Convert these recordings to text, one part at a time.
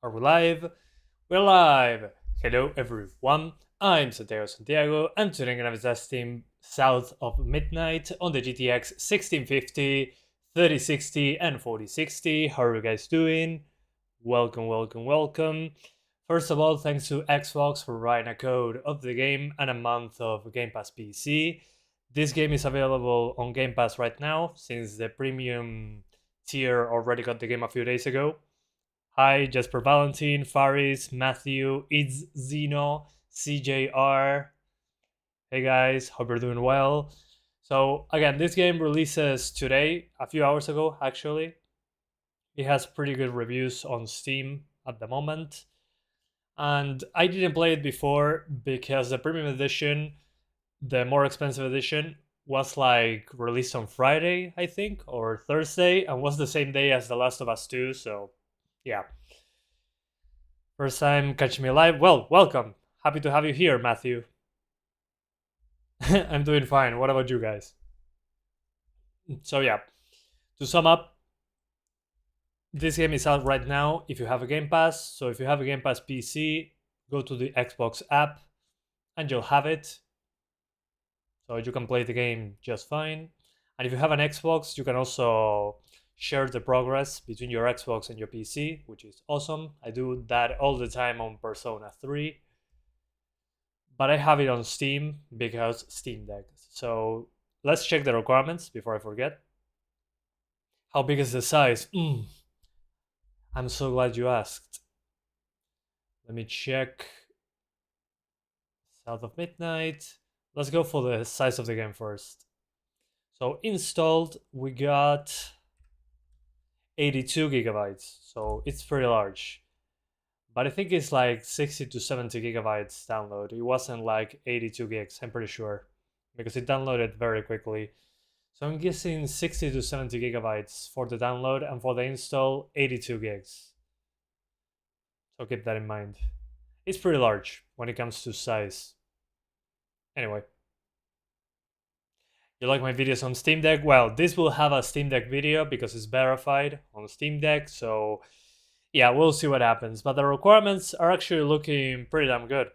Are we live? We're live! Hello everyone, I'm Santiago and today I'm gonna be testing South of Midnight on the GTX 1650, 3060 and 4060. How are you guys doing? Welcome. First of all, thanks to Xbox for writing a code of the game and a month of Game Pass PC. This game is available on Game Pass right now since the premium tier already got the game a few days ago. Hi, Jasper Valentine, Faris, Matthew, It's Zeno, CJR. Hey guys, hope you're doing well. So again, this game releases today, a few hours ago actually. It has pretty good reviews on Steam at the moment. And I didn't play it before because the premium edition, the more expensive edition, was like released on Friday, I think, or Thursday, and was the same day as The Last of Us 2, so yeah. First time catching me live. Well, welcome. Happy to have you here, Matthew. I'm doing fine. What about you guys? So yeah, to sum up, this game is out right now if you have a Game Pass. So if you have a Game Pass PC, go to the Xbox app and you'll have it. So you can play the game just fine. And if you have an Xbox, you can also share the progress between your Xbox and your PC, which is awesome. I do that all the time on Persona 3. But I have it on Steam because Steam Deck. So let's check the requirements before I forget. How big is the size? I'm so glad you asked. Let me check. South of Midnight. Let's go for the size of the game first. So installed, we got 82 gigabytes, so it's pretty large. But I think it's like 60 to 70 gigabytes download. It wasn't like 82 gigs, I'm pretty sure, because it downloaded very quickly. So I'm guessing 60 to 70 gigabytes for the download, and for the install, 82 gigs. So keep that in mind. It's pretty large when it comes to size. Anyway. You like my videos on Steam Deck? Well, this will have a Steam Deck video because it's verified on Steam Deck, so yeah, we'll see what happens. But the requirements are actually looking pretty damn good.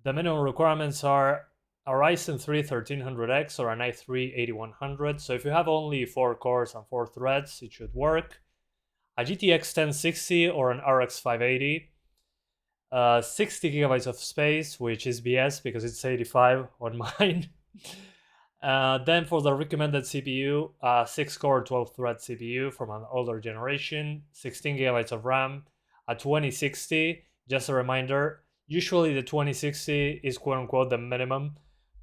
The minimum requirements are a Ryzen 3 1300X or an i3 8100. So if you have only 4 cores and 4 threads, it should work. A GTX 1060 or an RX 580. 60 gigabytes of space, which is BS because it's 85 on mine. Then for the recommended CPU, 6-core 12-thread CPU from an older generation, 16 gigabytes of RAM, a 2060. Just a reminder, usually the 2060 is quote-unquote the minimum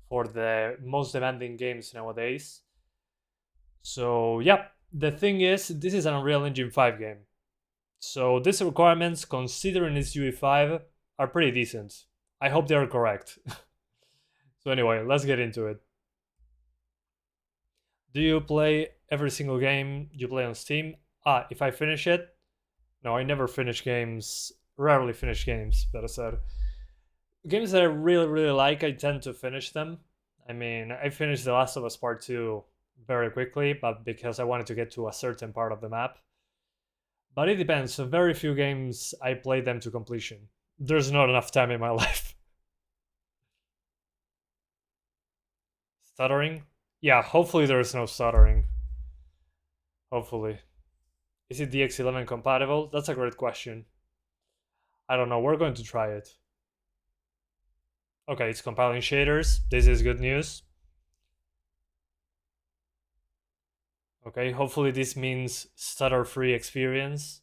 for the most demanding games nowadays. So yeah, the thing is, this is an Unreal Engine 5 game. So these requirements, considering it's UE5, are pretty decent. I hope they are correct. So anyway, let's get into it. Do you play every single game you play on Steam? If I finish it? No, I never finish games. Rarely finish games, better said. Games that I really like, I tend to finish them. I mean, I finished The Last of Us Part 2 very quickly, but because I wanted to get to a certain part of the map. But it depends. So very few games I play them to completion. There's not enough time in my life. Stuttering? Yeah, hopefully there's no stuttering. Hopefully. Is it DX11 compatible? That's a great question. I don't know. We're going to try it. Okay, it's compiling shaders. This is good news. Okay, hopefully this means stutter-free experience.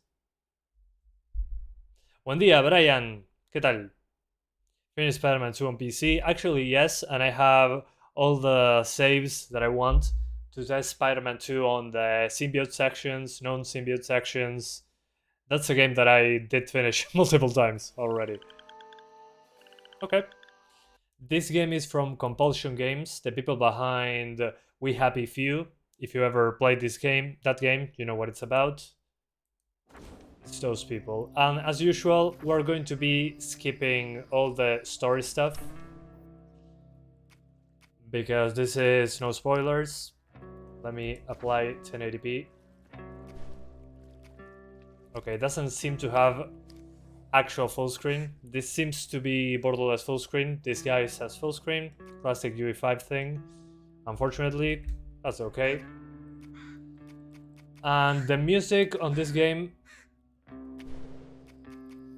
Buen día, Brian. ¿Qué tal? Finish Spider-Man 2 on PC? Actually, yes, and I have all the saves that I want to test Spider-Man 2 on the symbiote sections, known symbiote sections. That's a game that I did finish multiple times already. Okay. This game is from Compulsion Games, the people behind We Happy Few. If you ever played that game, you know what it's about. It's those people. And as usual, we're going to be skipping all the story stuff, because this is no spoilers. Let me apply 1080p. Okay, it doesn't seem to have actual full screen. This seems to be borderless full screen. This guy says full screen. Classic UE5 thing. Unfortunately, that's okay. And the music on this game,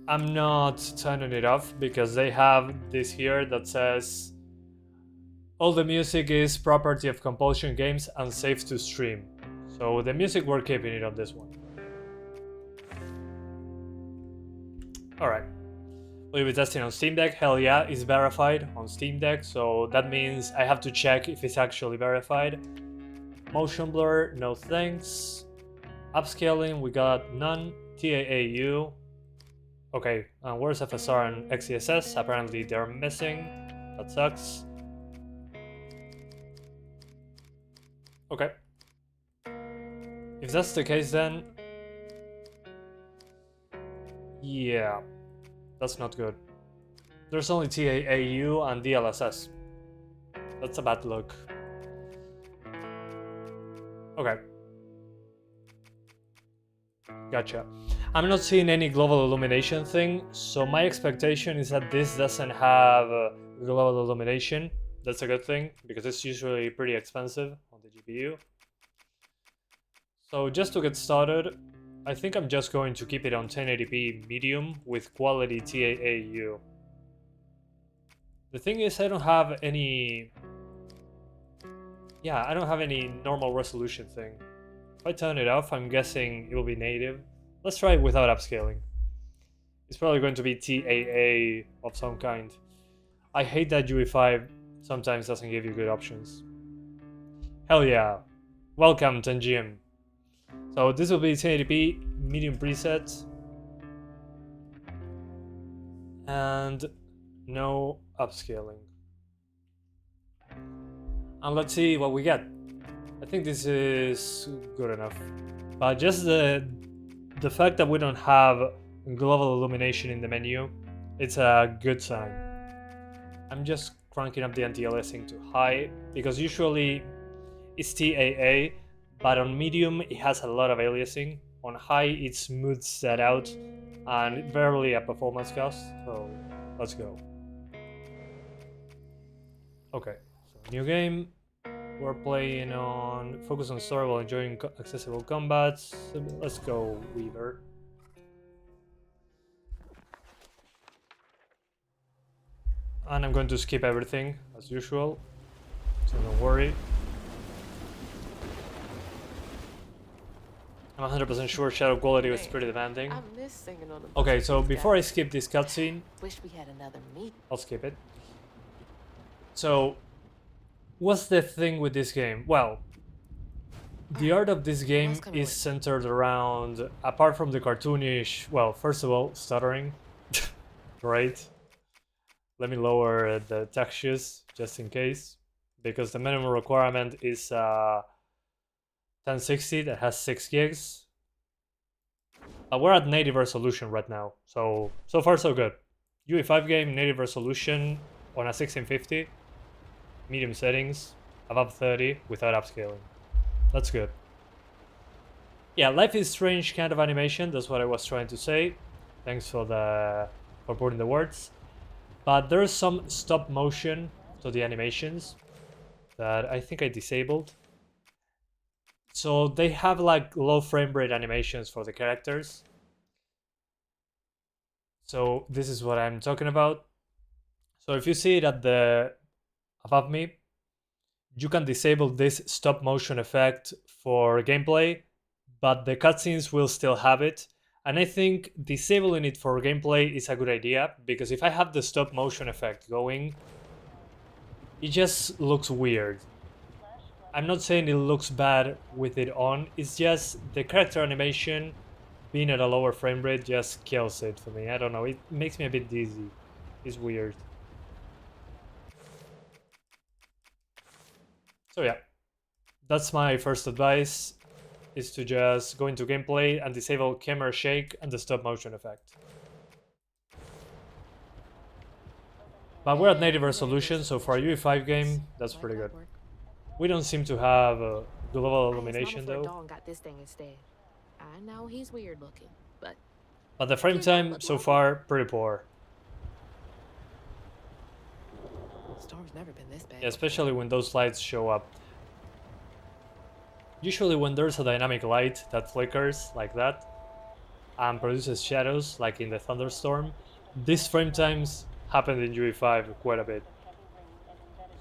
I'm not turning it off because they have this here that says all the music is property of Compulsion Games and safe to stream. So the music, we're keeping it on this one. Alright. We'll be testing on Steam Deck. Hell yeah, it's verified on Steam Deck, so that means I have to check if it's actually verified. Motion blur, no thanks. Upscaling, we got none. TAAU. Okay, and where's FSR and XeSS? Apparently they're missing. That sucks. Okay. If that's the case, then yeah, that's not good. There's only TAAU and DLSS. That's a bad look. Okay. Gotcha. I'm not seeing any global illumination thing, so my expectation is that this doesn't have global illumination. That's a good thing, because it's usually pretty expensive on the GPU. So just to get started, I think I'm just going to keep it on 1080p medium with quality TAAU. The thing is, I don't have any... Yeah, I don't have any normal resolution thing. If I turn it off, I'm guessing it will be native. Let's try it without upscaling. It's probably going to be TAA of some kind. I hate that UE5 sometimes doesn't give you good options. Hell yeah. Welcome, Tenjim. So this will be 1080p medium preset. And no upscaling. And let's see what we get. I think this is good enough. But just the fact that we don't have global illumination in the menu, it's a good sign. I'm just cranking up the anti-aliasing to high, because usually it's TAA, but on medium it has a lot of aliasing. On high it smooths that out, and barely a performance cost, so let's go. Okay, so new game. We're playing on focus on story while enjoying accessible combat. So let's go, Weaver. And I'm going to skip everything as usual, so don't worry. I'm 100% sure shadow quality was pretty demanding. Okay, so before I skip this cutscene, I'll skip it. So, what's the thing with this game? Well, the art of this game is centered around, apart from the cartoonish, well, first of all, stuttering. Great. Let me lower the textures just in case, because the minimum requirement is 1060 that has 6 gigs. We're at native resolution right now, so far so good. UE5 game, native resolution on a 1650. Medium settings, above 30 without upscaling. That's good. Yeah, Life is Strange kind of animation, that's what I was trying to say. Thanks for putting the words. But there's some stop motion to the animations that I think I disabled. So they have like low frame rate animations for the characters. So this is what I'm talking about. So if you see it at the above me, you can disable this stop motion effect for gameplay, but the cutscenes will still have it. And I think disabling it for gameplay is a good idea, because if I have the stop motion effect going, it just looks weird. I'm not saying it looks bad with it on, it's just the character animation being at a lower frame rate just kills it for me. I don't know, it makes me a bit dizzy. It's weird. So yeah, that's my first advice, is to just go into gameplay and disable camera shake and the stop motion effect. But we're at native resolution, so for a UE5 game, that's pretty good. We don't seem to have global illumination though. Got this thing instead. I know he's weird looking, but But the frame time so far pretty poor. Storm's never been this bad. Yeah, especially when those lights show up. Usually when there's a dynamic light that flickers like that and produces shadows like in the thunderstorm, these frame times happened in UE5 quite a bit.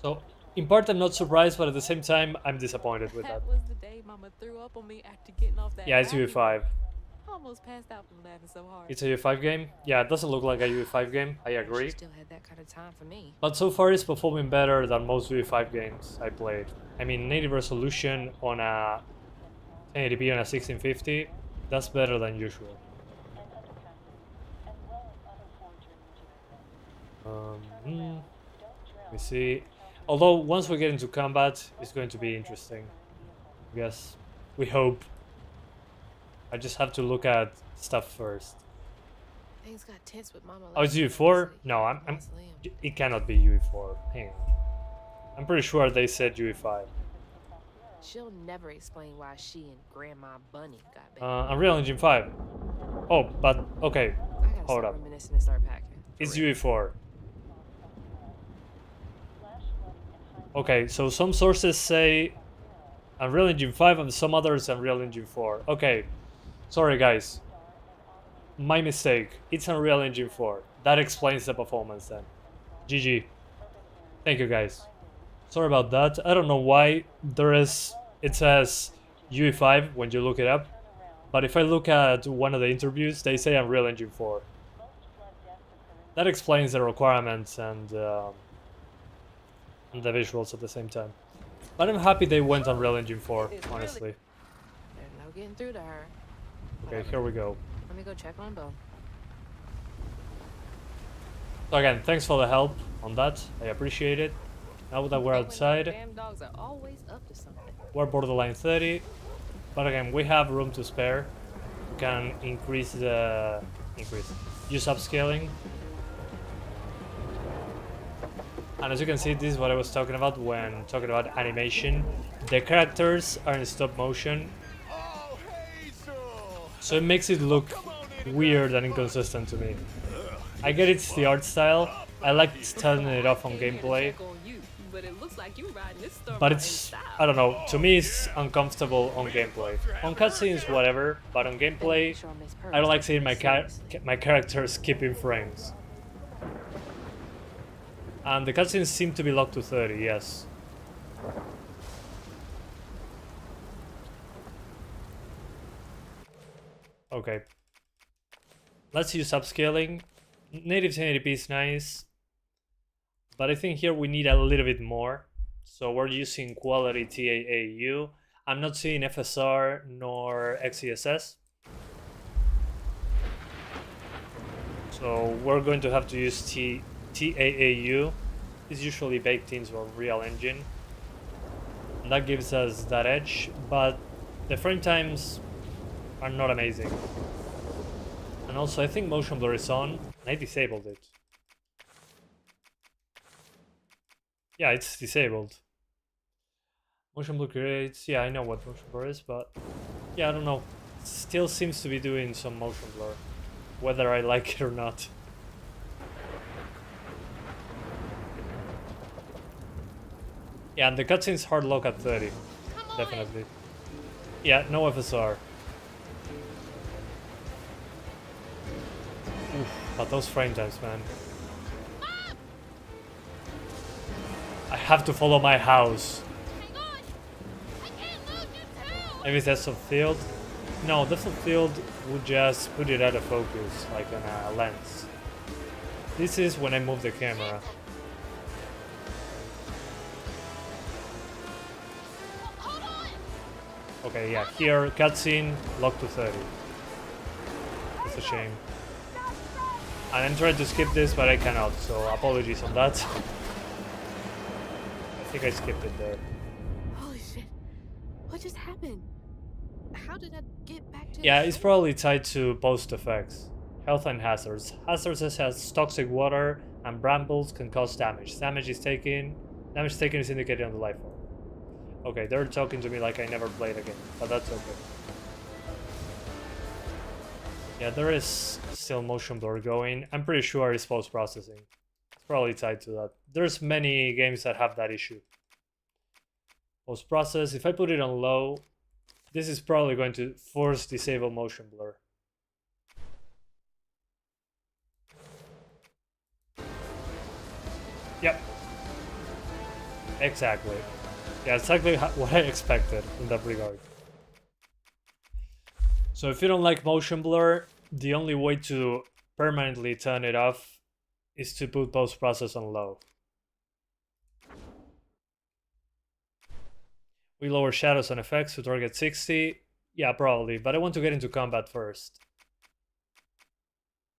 So in part I'm not surprised, but at the same time I'm disappointed with that. That was the day Mama threw up on me after getting off that. Yeah, it's UE5. Almost passed out from laughing so hard. It's a UE5 game? Yeah, it doesn't look like a UE5 game, I agree. She still had that kind of time for me. But so far it's performing better than most UE5 games I played. I mean, native resolution on a 1080p on a 1650, that's better than usual. Let me see. Although once we get into combat, it's going to be interesting. I guess. We hope. I just have to look at stuff first. Things got tense with Mama. Oh, it's UE4? No, it cannot be UE4. Hang on. I'm pretty sure they said UE5. She'll never explain why she and Grandma Bunny got back. Unreal Engine 5. Oh, but okay. Hold up. And start packing. It's UE4. Okay, so some sources say Unreal Engine 5 and some others Unreal Engine 4. Okay, sorry guys. My mistake. It's Unreal Engine 4. That explains the performance then. GG. Thank you guys. Sorry about that. I don't know why it says UE5 when you look it up. But if I look at one of the interviews, they say Unreal Engine 4. That explains the requirements and the visuals at the same time. But I'm happy they went Unreal Engine 4, honestly. There's no getting through to her. Okay, here we go. Let me go check on Bo. So again, thanks for the help on that. I appreciate it. Now that we're outside, Damn dogs are always up to something. we're borderline 30. But again, we have room to spare. We can use upscaling. And as you can see, this is what I was talking about when talking about animation. The characters are in stop motion, so it makes it look weird and inconsistent to me. I get it's the art style. I like turning it off on gameplay. But it's, I don't know, to me it's uncomfortable on gameplay. On cutscenes, whatever, but on gameplay, I don't like seeing my characters skipping frames. And the cutscenes seem to be locked to 30, yes. Okay. Let's use upscaling. Native 1080p is nice. But I think here we need a little bit more. So we're using quality TAAU. I'm not seeing FSR nor XeSS. So we're going to have to use TAAU. Is usually baked into a real engine. And that gives us that edge, but the frame times are not amazing. And also I think motion blur is on, and I disabled it. Yeah, it's disabled. Motion blur creates, yeah, I know what motion blur is, but yeah, I don't know. It still seems to be doing some motion blur, whether I like it or not. Yeah, and the cutscene's hard lock at 30, definitely. Yeah, no FSR. Oof, but those frame times, man. I have to follow my house. Maybe that's a field? No, depth of field would just put it out of focus, like on a lens. This is when I move the camera. Okay, yeah, here, cutscene, locked to 30. It's a shame. And I'm trying to skip this, but I cannot, so apologies on that. I think I skipped it there. Holy shit. What just happened? How did I get back to... Yeah, it's probably tied to post effects. Health and hazards. Hazards such as toxic water and brambles can cause damage. Damage taken is indicated on the life form. Okay, they're talking to me like I never played again, but that's okay. Yeah, there is still motion blur going. I'm pretty sure it's post-processing. It's probably tied to that. There's many games that have that issue. Post-process, if I put it on low, this is probably going to force disable motion blur. Yep. Exactly. Yeah, exactly what I expected in that regard. So if you don't like motion blur, the only way to permanently turn it off is to put post-process on low. We lower shadows and effects to target 60. Yeah, probably, but I want to get into combat first.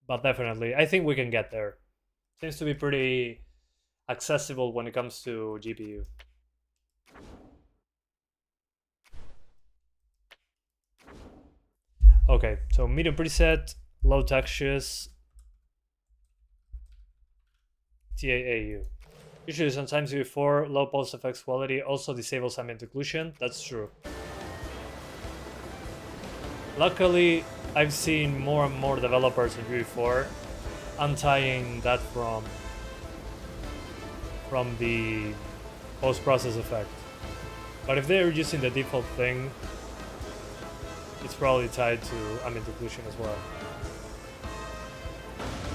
But definitely, I think we can get there. Seems to be pretty accessible when it comes to GPU. Okay, so medium preset, low textures, TAAU. Usually sometimes UE4, low pulse effects quality also disables ambient occlusion. That's true. Luckily, I've seen more and more developers in UE4 untying that from the post-process effect. But if they're using the default thing, it's probably tied to ambient occlusion as well.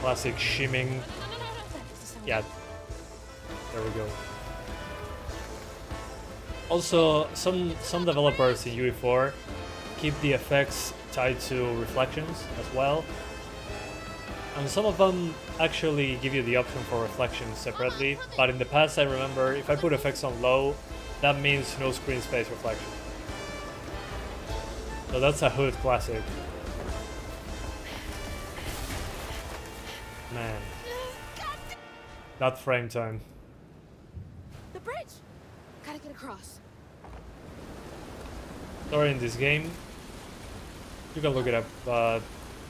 Classic shimming. Yeah, there we go. Also, some developers in UE4 keep the effects tied to reflections as well. And some of them actually give you the option for reflections separately, but in the past I remember if I put effects on low, that means no screen space reflection. So that's a hood classic. Man. That frame time. The bridge! Gotta get across. Story in this game, you can look it up, but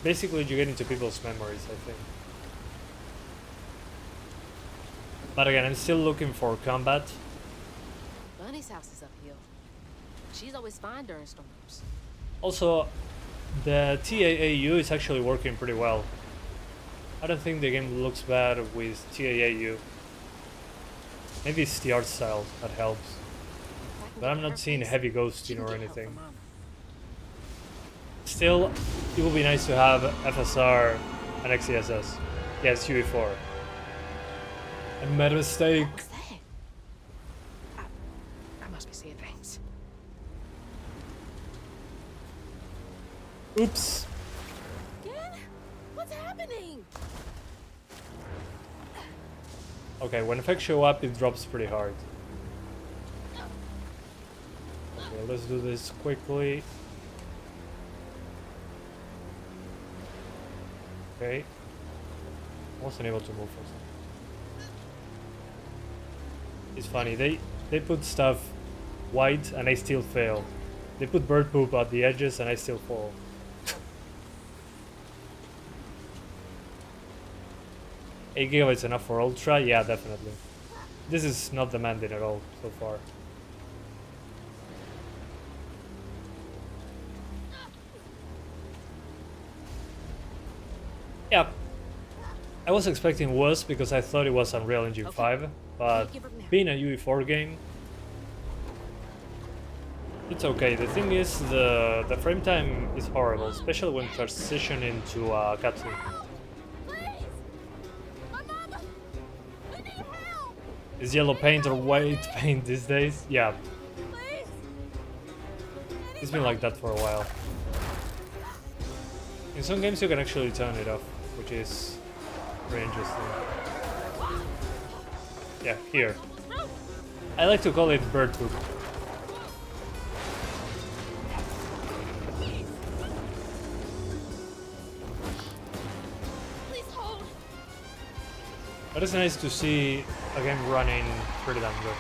basically you get into people's memories, I think. But again, I'm still looking for combat. Bunny's house is uphill. She's always fine during storms. Also, the TAAU is actually working pretty well. I don't think the game looks bad with TAAU. Maybe it's the art style that helps. But I'm not seeing heavy ghosting or anything. Still, it would be nice to have FSR and XeSS. Yes, UE4. I made a mistake. What's that? I must be seeing things. Oops. Again? What's happening? Okay, when effects show up, it drops pretty hard. Okay, let's do this quickly. Okay. I wasn't able to move for some. It's funny, they put stuff white and I still fail. They put bird poop at the edges and I still fall. 8 GB enough for Ultra? Yeah, definitely. This is not demanding at all so far. Yeah, I was expecting worse because I thought it was Unreal Engine 5, but being a UE4 game, it's okay. The thing is, the frame time is horrible, especially when transitioning to a cutscene. Is yellow paint or white paint these days? Yeah. It's been like that for a while. In some games you can actually turn it off, which is very interesting. Yeah, here. I like to call it bird poop. But it's nice to see a game running pretty damn good.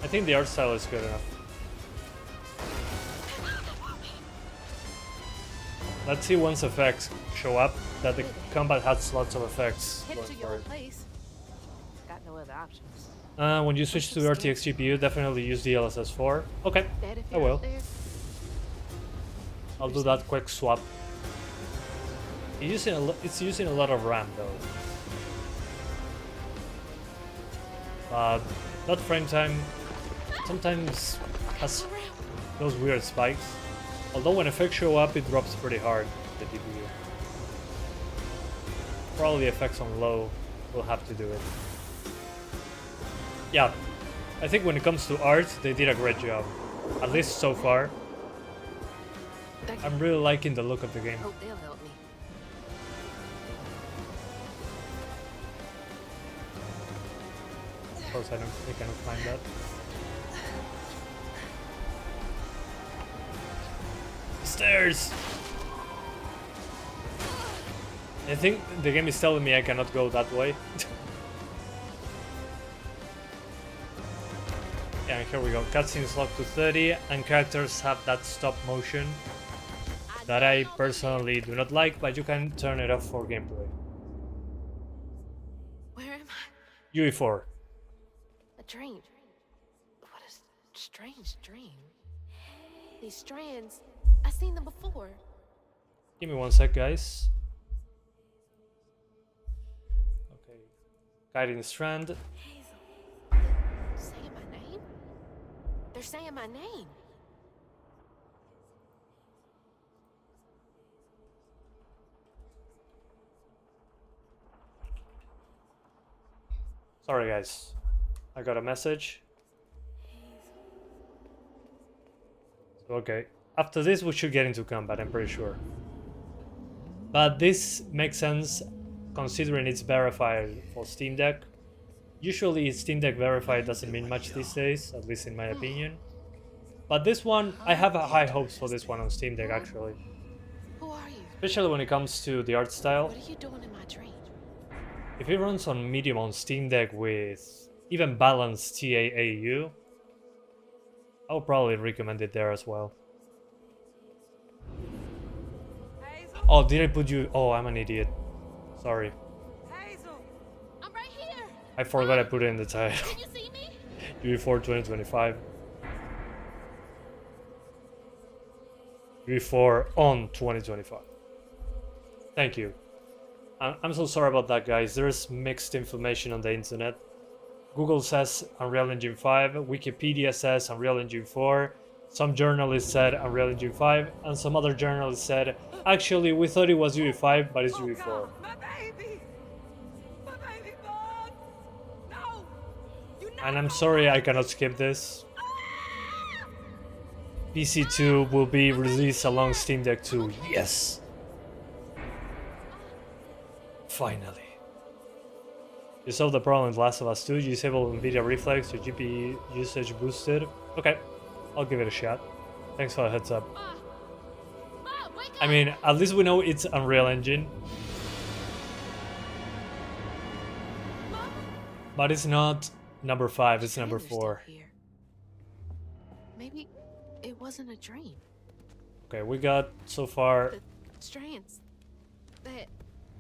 I think the art style is good enough. Let's see once effects show up that the combat has lots of effects. Head to your old place. Got no other options. When you switch to RTX GPU, definitely use the LSS4. Okay, I will. I'll do that quick swap. It's using a lot of RAM though. But that frame time sometimes has those weird spikes. Although when effects show up, it drops pretty hard, the GPU. Probably effects on low will have to do it. Yeah, I think when it comes to art, they did a great job. At least so far. I'm really liking the look of the game. Hope they'll help me. Of course, I cannot find that. Stairs! I think the game is telling me I cannot go that way. Yeah, and here we go. Cutscenes locked to 30, and characters have that stop motion that I personally do not like, but you can turn it off for gameplay. Where am I? UE4. A dream. What a strange dream. These strands, I've seen them before. Give me one sec, guys. Okay. Guiding strand. Hazel. Saying my name? They're saying my name. Sorry, guys. I got a message. Okay. After this, we should get into combat, I'm pretty sure. But this makes sense considering it's verified for Steam Deck. Usually Steam Deck verified doesn't mean much these days, at least in my opinion. But this one, I have high hopes for this one on Steam Deck actually. Who are you? Especially when it comes to the art style. What are you doing in my dream? If it runs on medium on Steam Deck with even balanced TAAU, I would probably recommend it there as well. Hazel. Oh, did I put you? Oh, I'm an idiot. Sorry. Hazel. I'm right here. I forgot I put it in the title. Can you see me? UE4 2025. UE4 on 2025. Thank you. I'm so sorry about that, guys. There's mixed information on the internet. Google says Unreal Engine 5, Wikipedia says Unreal Engine 4, some journalists said Unreal Engine 5, and some other journalists said, actually, we thought it was UE5, but it's UE4. My baby! My baby bug! No! And I'm sorry I cannot skip this. PC2 will be released along Steam Deck 2. Yes! Finally. You solved the problem in Last of Us 2. You disabled NVIDIA Reflex, your GPU usage boosted. Okay, I'll give it a shot. Thanks for the heads up. I mean, at least we know it's Unreal Engine. But it's not number 5, it's number 4. Maybe it wasn't a dream. Okay, we got so far The strands. That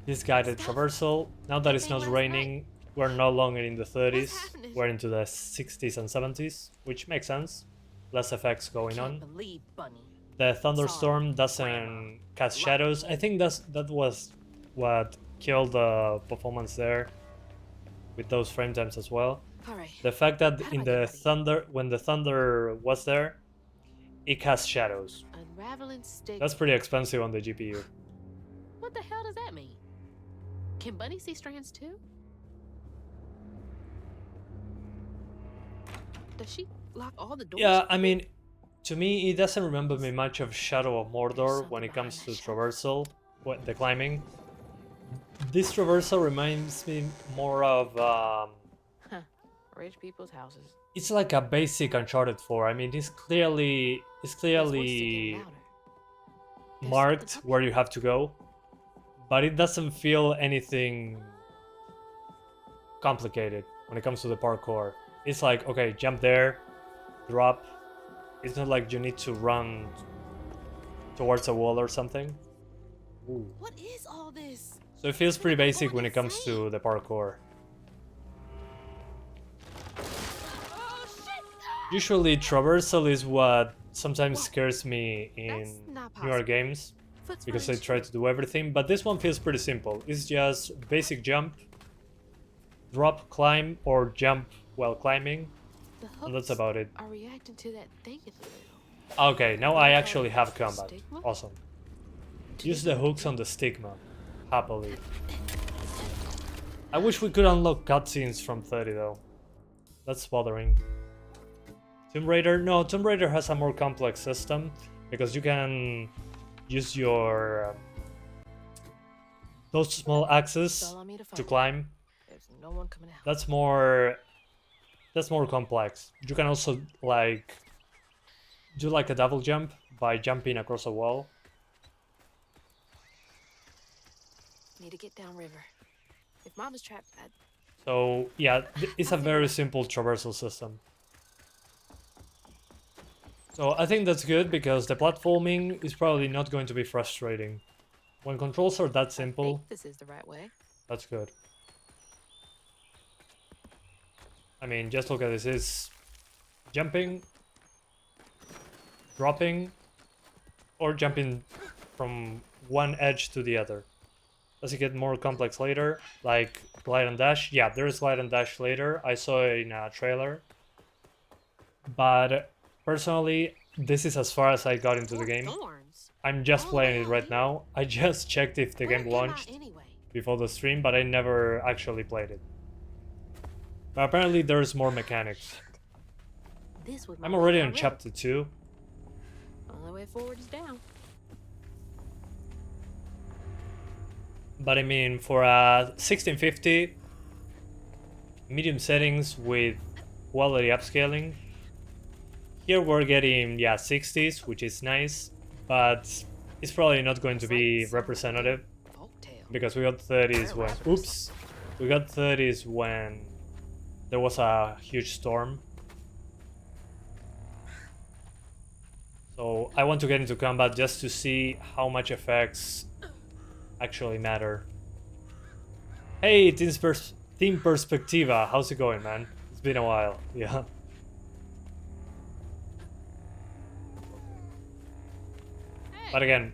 this guided traversal. Now that it's not raining, we're no longer in the 30s, we're into the 60s and 70s, which makes sense. Less effects going on. believe, Bunny. The thunderstorm doesn't cast shadows. I think that was what killed the performance there with those frame times as well. All right. The fact that How do in I the get out of here? thunder, when the thunder was there, it cast shadows. Unraveling stick. That's pretty expensive on the GPU. What the hell does that mean? Can Bunny see strands too? Does she lock all the doors? Yeah, I mean, to me, it doesn't remember me much of Shadow of Mordor when it comes to traversal, the climbing. This traversal reminds me more of, Rich people's houses. it's like a basic Uncharted 4. I mean, it's clearly His voice is getting louder. There's marked something up where you have to go, but it doesn't feel anything complicated when it comes to the parkour. It's like, okay, jump there, drop. It's not like you need to run towards a wall or something. Ooh. What is all this? So it feels pretty basic when it comes to the parkour. Oh shit! Usually traversal is what sometimes scares me in That's not newer possible. games. Foot's because I fine. try to do everything, but this one feels pretty simple. It's just basic jump, drop, climb, or jump while climbing, The and that's hooks about it. are reacting to that thing in the middle. Okay, now I actually have combat. Stigma? Awesome. Do Use they the work hooks too? on the stigma. Happily. I wish we could unlock cutscenes from 30 though. That's bothering. Tomb Raider? No, Tomb Raider has a more complex system because you can use your those small That's axes all I need to to find. climb. There's no one coming out. That's more complex. You can also like do like a double jump by jumping across a wall. Need to get downriver. If Mom is trapped, So yeah, it's a very simple traversal system. So I think that's good because the platforming is probably not going to be frustrating. When controls are that I simple, think this is the right way. that's good. I mean, just look at this. It's jumping, dropping, or jumping from one edge to the other. Does it get more complex later? Like glide and dash? Yeah, there's glide and dash later. I saw it in a trailer. But personally, this is as far as I got into the game. Thorns. I'm just All playing it the way right out now. I just checked if the Where game am I launched anyway? before the stream, but I never actually played it. But apparently there's more mechanics. This would I'm already on chapter 2. Only way forward is down. But I mean, for a 1650, medium settings with quality upscaling, here we're getting, yeah, 60s, which is nice, but it's probably not going to be representative because we got 30s when, oops, we got 30s when there was a huge storm. So I want to get into combat just to see how much effects actually matter. Hey, Team Perspectiva, how's it going, man? It's been a while, yeah. But again,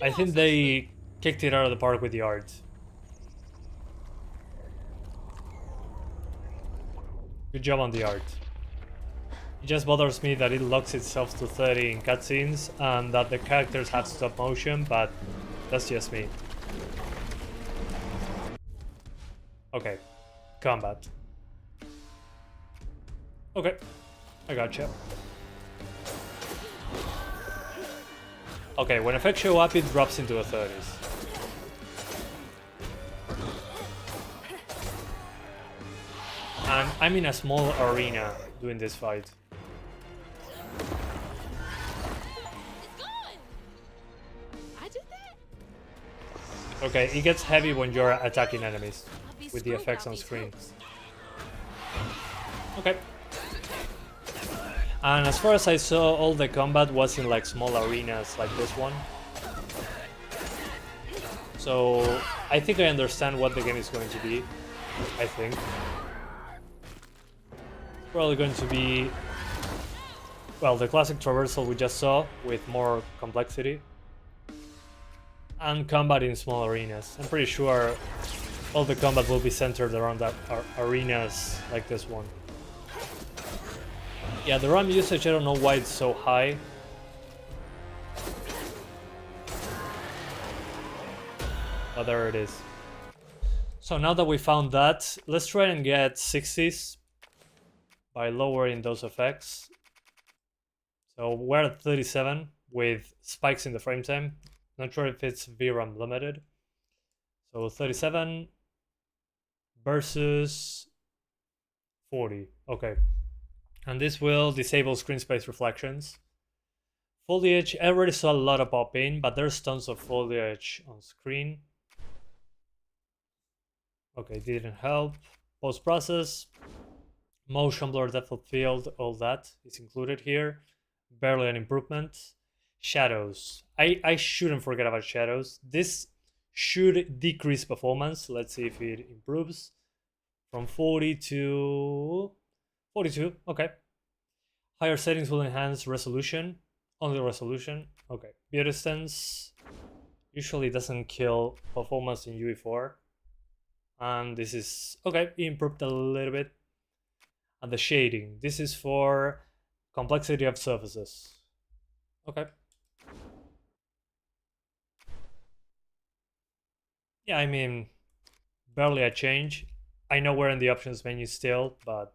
I think they kicked it out of the park with the art. Good job on the art. It just bothers me that it locks itself to 30 in cutscenes and that the characters have stop motion, but that's just me. Okay, combat. Okay, I gotcha. Okay, when effects show up, it drops into the 30s. And I'm in a small arena doing this fight. I did that? Okay, it gets heavy when you're attacking enemies with the effects on screen. Okay. And as far as I saw, all the combat was in like small arenas like this one. So I think I understand what the game is going to be. I think. Probably going to be, well, the classic traversal we just saw with more complexity. And combat in small arenas. I'm pretty sure all the combat will be centered around that arenas like this one. Yeah, the RAM usage, I don't know why it's so high. But there it is. So now that we found that, let's try and get 60s by lowering those effects. So we're at 37 with spikes in the frame time. Not sure if it's VRAM limited. So 37 versus 40. Okay. And this will disable screen space reflections. Foliage, I already saw a lot of pop-in, but there's tons of foliage on screen. Okay, didn't help. Post-process, motion blur, depth of field, all that is included here. Barely an improvement. Shadows. I shouldn't forget about shadows. This should decrease performance. Let's see if it improves. From 40 to 42. Okay. Higher settings will enhance resolution. Only resolution. Okay. View distance. Usually doesn't kill performance in UE4. And this is, okay, improved a little bit. And the shading, this is for complexity of surfaces. Okay. Yeah, I mean, barely a change. I know we're in the options menu still, but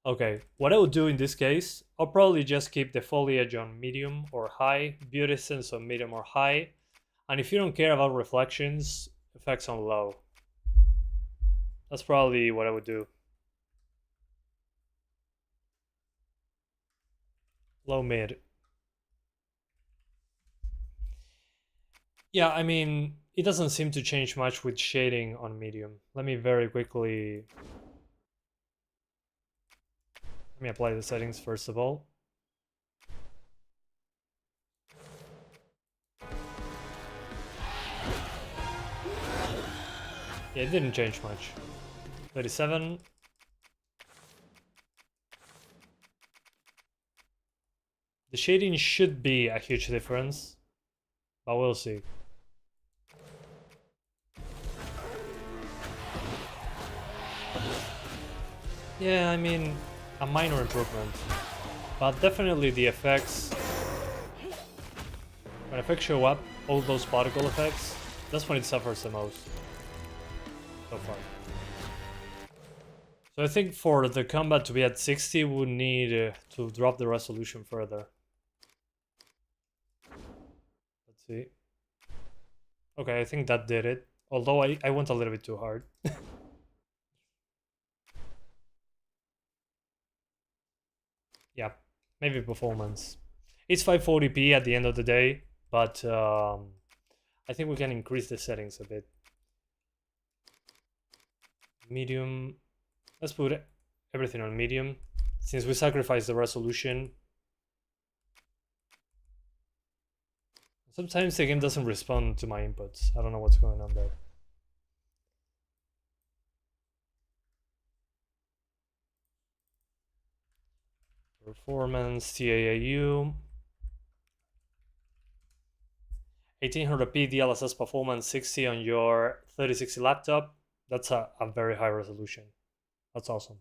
okay, what I would do in this case, I'll probably just keep the foliage on medium or high, beauty sense on medium or high, and if you don't care about reflections, effects on low. That's probably what I would do. Low mid. Yeah, I mean, it doesn't seem to change much with shading on medium. Let me very quickly... Let me apply the settings first of all. Yeah, it didn't change much. 37. The shading should be a huge difference, but we'll see. Yeah, I mean, a minor improvement, but definitely the effects. When effects show up, all those particle effects, that's when it suffers the most so far. So I think for the combat to be at 60, we would need to drop the resolution further. Let's see. Okay, I think that did it. Although I went a little bit too hard. Yeah, maybe performance. It's 540p at the end of the day, but I think we can increase the settings a bit. Medium. Let's put everything on medium, since we sacrificed the resolution. Sometimes the game doesn't respond to my inputs. I don't know what's going on there. Performance, TAAU. 1800p DLSS performance 60 on your 3060 laptop. That's a very high resolution. That's awesome.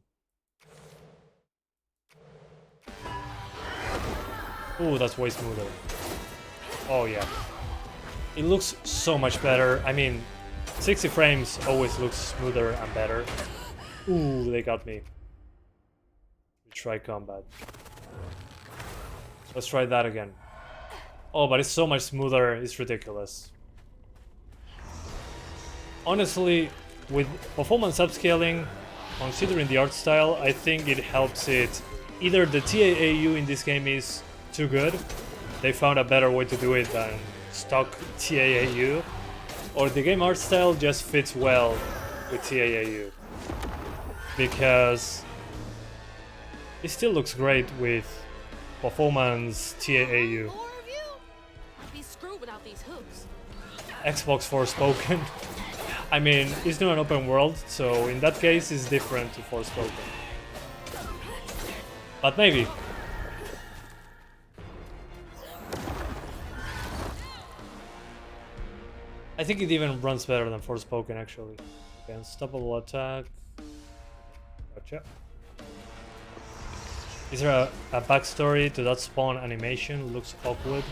Ooh, that's way smoother. Oh yeah. It looks so much better. I mean, 60 frames always looks smoother and better. Ooh, they got me. Try combat. Let's try that again. Oh, but it's so much smoother, it's ridiculous. Honestly, with performance upscaling, considering the art style, I think it helps it. Either the TAAU in this game is too good, they found a better way to do it than stock TAAU, or the game art style just fits well with TAAU. Because it still looks great with performance TAAU. Xbox Forspoken. I mean, it's not an open world, so in that case it's different to Forspoken. But maybe. I think it even runs better than Forspoken actually. Okay, unstoppable attack. Gotcha. Is there a backstory to that spawn animation? Looks awkward.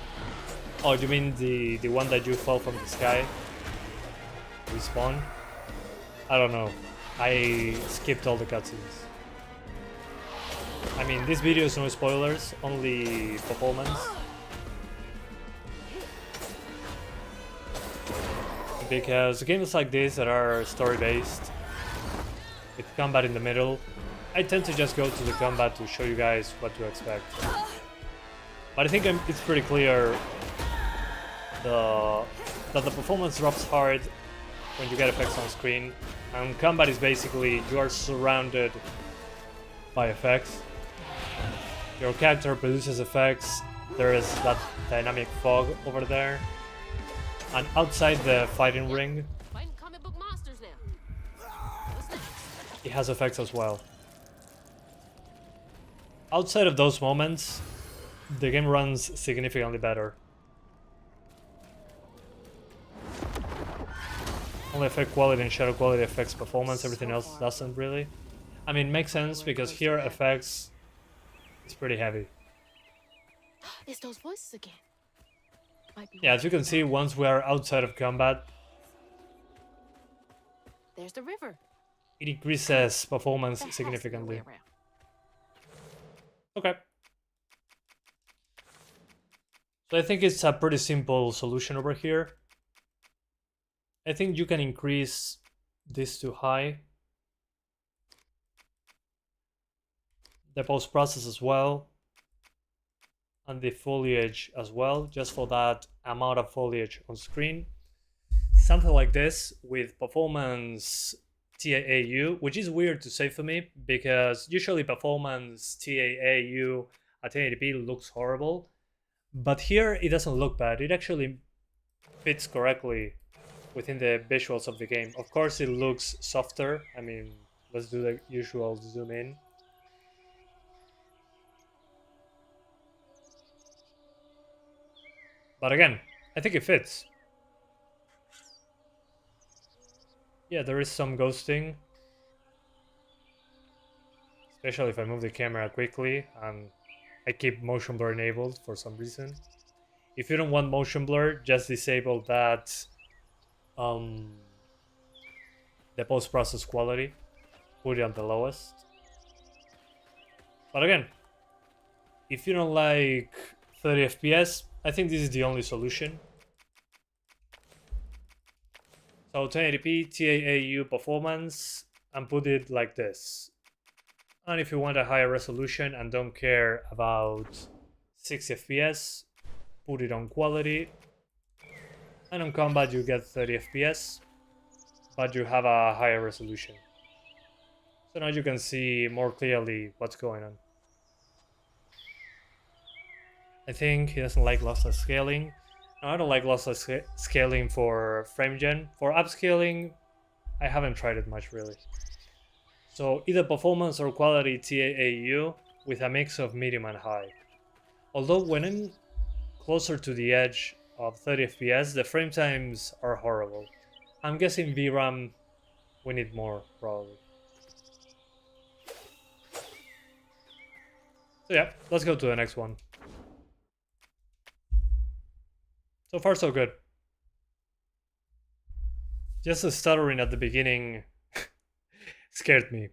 Oh, you mean the one that you fall from the sky? Respawn? I don't know. I skipped all the cutscenes. I mean, this video is no spoilers, only performance. Because games like this that are story-based, with combat in the middle, I tend to just go to the combat to show you guys what to expect. But I think it's pretty clear that the performance drops hard when you get effects on screen, and combat is basically you are surrounded by effects. Your character produces effects, there is that dynamic fog over there, and outside the fighting ring, it has effects as well. Outside of those moments, the game runs significantly better. only affect quality and shadow quality affects performance, everything else doesn't really. I mean, makes sense because here effects is pretty heavy. It's those voices again. Might be Yeah, as you can see, watching once we are outside of combat, there's the river. it increases performance That has to be a way significantly. around. Okay. So I think it's a pretty simple solution over here. I think you can increase this to high. The post-process as well. And the foliage as well, just for that amount of foliage on screen. Something like this with performance TAAU, which is weird to say for me because usually performance TAAU at 1080p looks horrible. But here it doesn't look bad. It actually fits correctly within the visuals of the game. Of course it looks softer. I mean, let's do the usual zoom in. But again, I think it fits. Yeah, there is some ghosting. Especially if I move the camera quickly and I keep motion blur enabled for some reason. If you don't want motion blur, just disable that the post-process quality. Put it on the lowest. But again, if you don't like 30 FPS, I think this is the only solution. So 1080p TAAU performance and put it like this. And if you want a higher resolution and don't care about 60 FPS, put it on quality. And on combat you get 30 FPS, but you have a higher resolution. So now you can see more clearly what's going on. I think he doesn't like lossless scaling. No, I don't like lossless scaling for frame gen. For upscaling, I haven't tried it much really. So either performance or quality TAAU with a mix of medium and high. Although when I'm closer to the edge of 30 FPS, the frame times are horrible. I'm guessing VRAM we need more probably. So yeah, let's go to the next one. So far so good. Just the stuttering at the beginning scared me.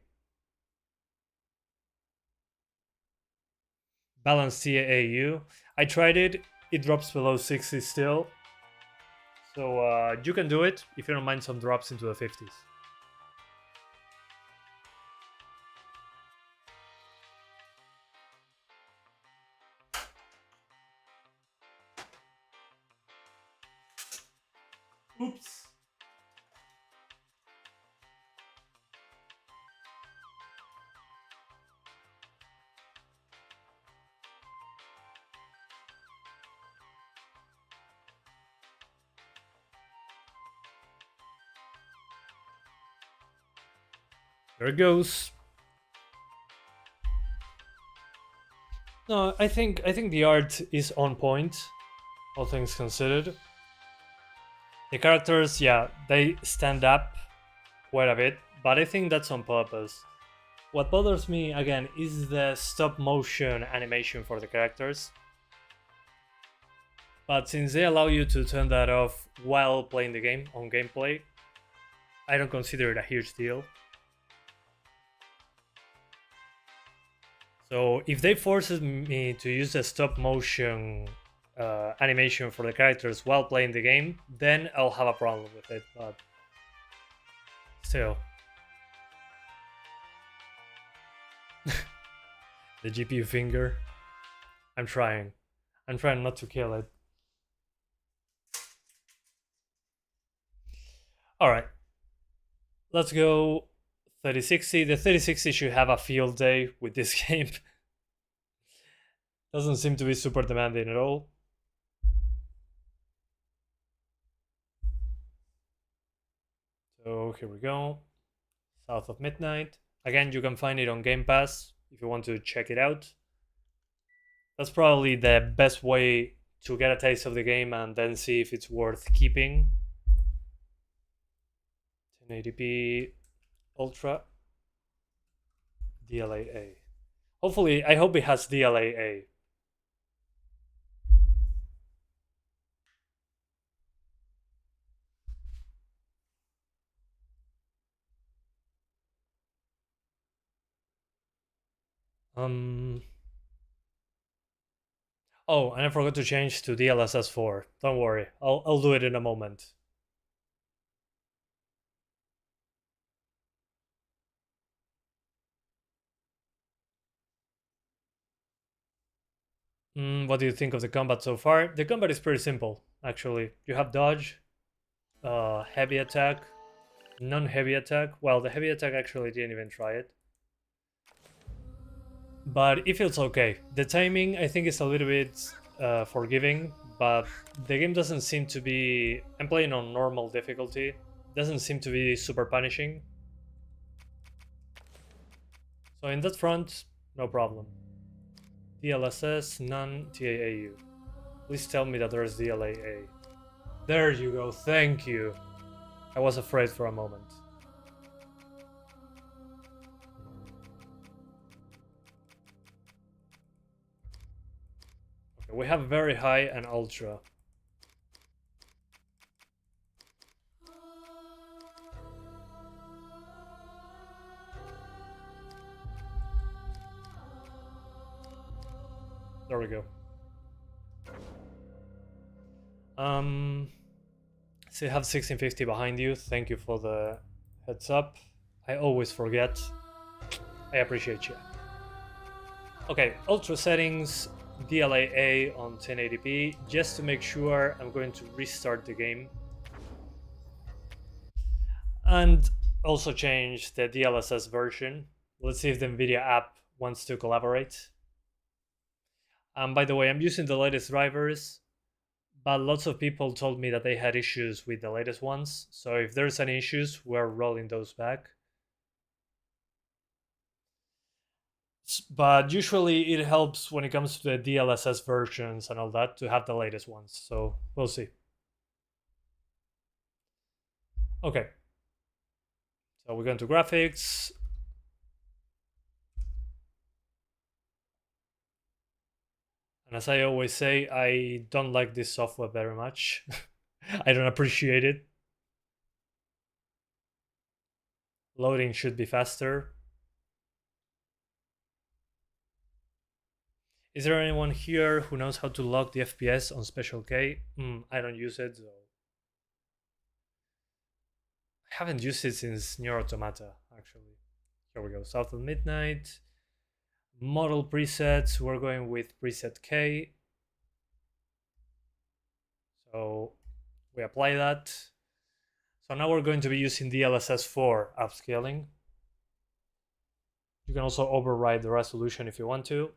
Balance TAAU. I tried it. It drops below 60 still. So you can do it if you don't mind some drops into the 50s. Oops. There it goes. No, I think the art is on point, all things considered. The characters, yeah, they stand up quite a bit, but I think that's on purpose. What bothers me again is the stop motion animation for the characters. But since they allow you to turn that off while playing the game on gameplay, I don't consider it a huge deal. So if they forces me to use a stop motion animation for the characters while playing the game, then I'll have a problem with it, but still. The GPU finger. I'm trying not to kill it. Alright. Let's go 3060. The 3060 should have a field day with this game. Doesn't seem to be super demanding at all. So here we go. South of Midnight. Again, you can find it on Game Pass if you want to check it out. That's probably the best way to get a taste of the game and then see if it's worth keeping. 1080p Ultra DLAA. Hopefully, I hope it has DLAA. Oh, and I forgot to change to DLSS4. Don't worry, I'll do it in a moment. What do you think of the combat so far? The combat is pretty simple, actually. You have dodge, heavy attack, non-heavy attack. Well, the heavy attack actually didn't even try it. But it feels okay. The timing, I think, is a little bit forgiving, but the game doesn't seem to be... I'm playing on normal difficulty. Doesn't seem to be super punishing. So in that front, no problem. DLSS, none, TAAU. Please tell me that there's DLAA. There you go, thank you. I was afraid for a moment. Okay, we have very high and ultra. There we go. So you have 1650 behind you. Thank you for the heads up. I always forget. I appreciate you. Okay, ultra settings, DLAA on 1080p. Just to make sure, I'm going to restart the game. And also change the DLSS version. Let's see if the NVIDIA app wants to collaborate. By the way, I'm using the latest drivers, but lots of people told me that they had issues with the latest ones. So if there's any issues, we're rolling those back. But usually it helps when it comes to the DLSS versions and all that to have the latest ones. So we'll see. Okay. So we're going to graphics. And as I always say, I don't like this software very much. I don't appreciate it. Loading should be faster. Is there anyone here who knows how to lock the FPS on Special K? I don't use it, so... I haven't used it since Nier Automata, actually. Here we go, South of Midnight. Model presets, we're going with preset K. So we apply that. So now we're going to be using DLSS4 upscaling. You can also override the resolution if you want to.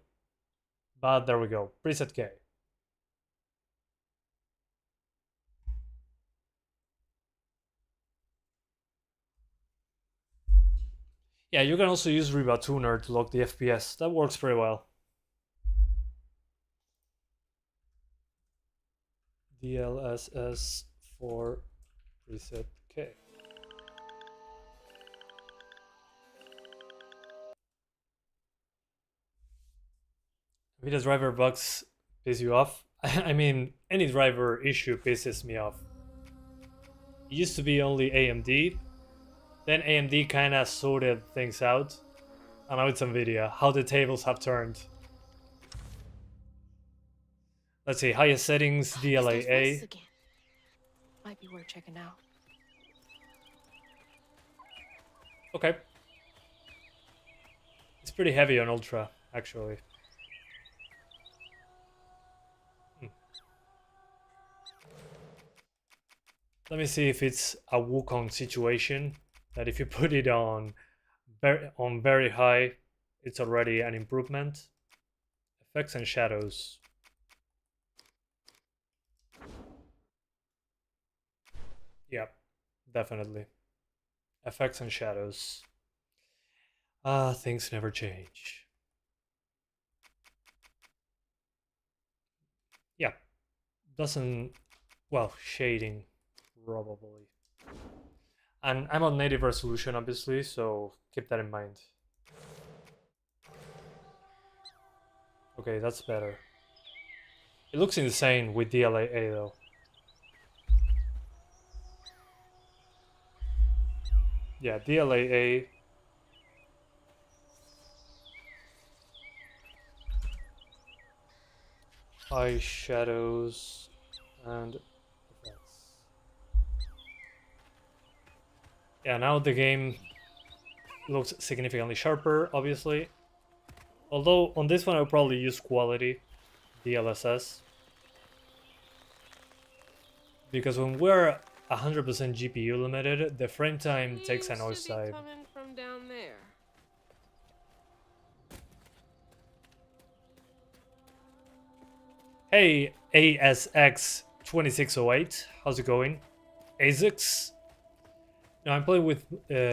But there we go, preset K. Yeah, you can also use Riva Tuner to lock the FPS. That works pretty well. DLSS4 preset K. NVIDIA's driver bugs piss you off? I mean, any driver issue pisses me off. It used to be only AMD, then AMD kinda sorted things out, and now it's NVIDIA. How the tables have turned. Let's see, highest settings, DLAA. Might be worth checking out. Okay. It's pretty heavy on Ultra, actually. Let me see if it's a Wukong situation, that if you put it on very high, it's already an improvement. Effects and shadows. Yep, definitely. Effects and shadows. Things never change. Yeah, doesn't... Well, shading, probably. And I'm on native resolution, obviously, so keep that in mind. Okay, that's better. It looks insane with DLAA though. Yeah, DLAA. High shadows and effects. Yeah, now the game looks significantly sharper, obviously. Although on this one I'll probably use quality, DLSS. Because when we're 100% GPU limited, the frame time takes a nosedive. Coming from down there. Hey, ASX2608, how's it going? ASICS? No, I'm playing with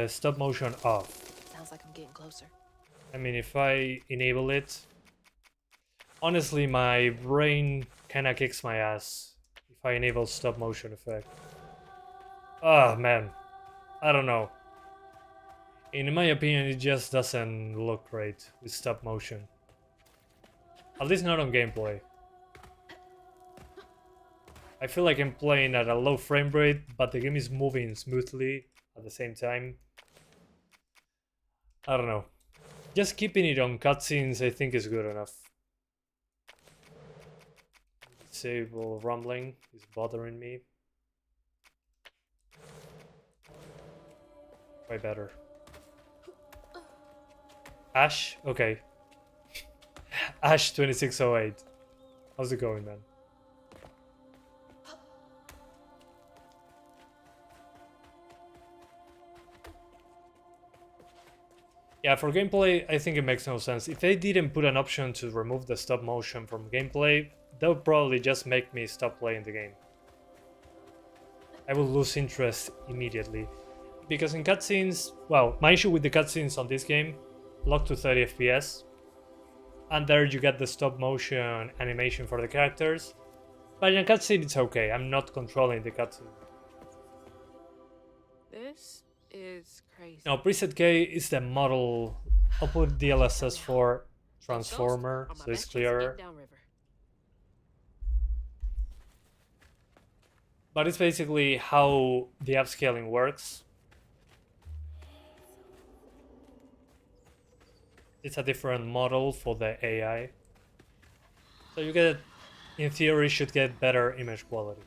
stop motion off. Sounds like I'm getting closer. I mean, if I enable it, honestly, my brain kinda kicks my ass if I enable stop motion effect. Ah, man. I don't know. In my opinion, it just doesn't look great with stop motion. At least not on gameplay. I feel like I'm playing at a low frame rate, but the game is moving smoothly at the same time. I don't know. Just keeping it on cutscenes I think is good enough. Disable rumbling is bothering me. Way better. Ash? Okay. Ash2608. How's it going, man? Yeah, for gameplay, I think it makes no sense. If they didn't put an option to remove the stop motion from gameplay, that would probably just make me stop playing the game. I will lose interest immediately. Because in cutscenes, well, my issue with the cutscenes on this game, locked to 30 FPS. And there you get the stop motion animation for the characters. But in a cutscene it's okay, I'm not controlling the cutscene. This is crazy. Now preset K is the model output DLSS for transformer, so it's clearer. But it's basically how the upscaling works. It's a different model for the AI. So you get, in theory, should get better image quality.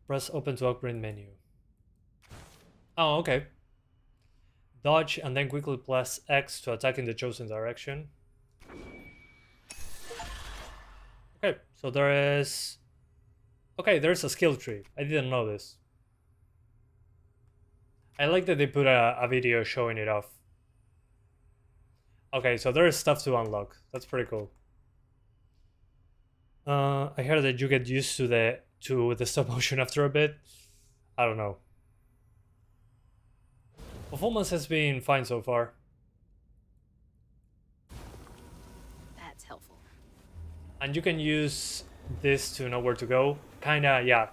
Press open to upgrade menu. Oh, okay. Dodge and then quickly press X to attack in the chosen direction. Okay, so there is... Okay, there's a skill tree. I didn't know this. I like that they put a video showing it off. Okay, so there is stuff to unlock. That's pretty cool. I heard that you get used to the stop motion after a bit. I don't know. Performance has been fine so far. That's helpful. And you can use this to know where to go. Kinda, yeah.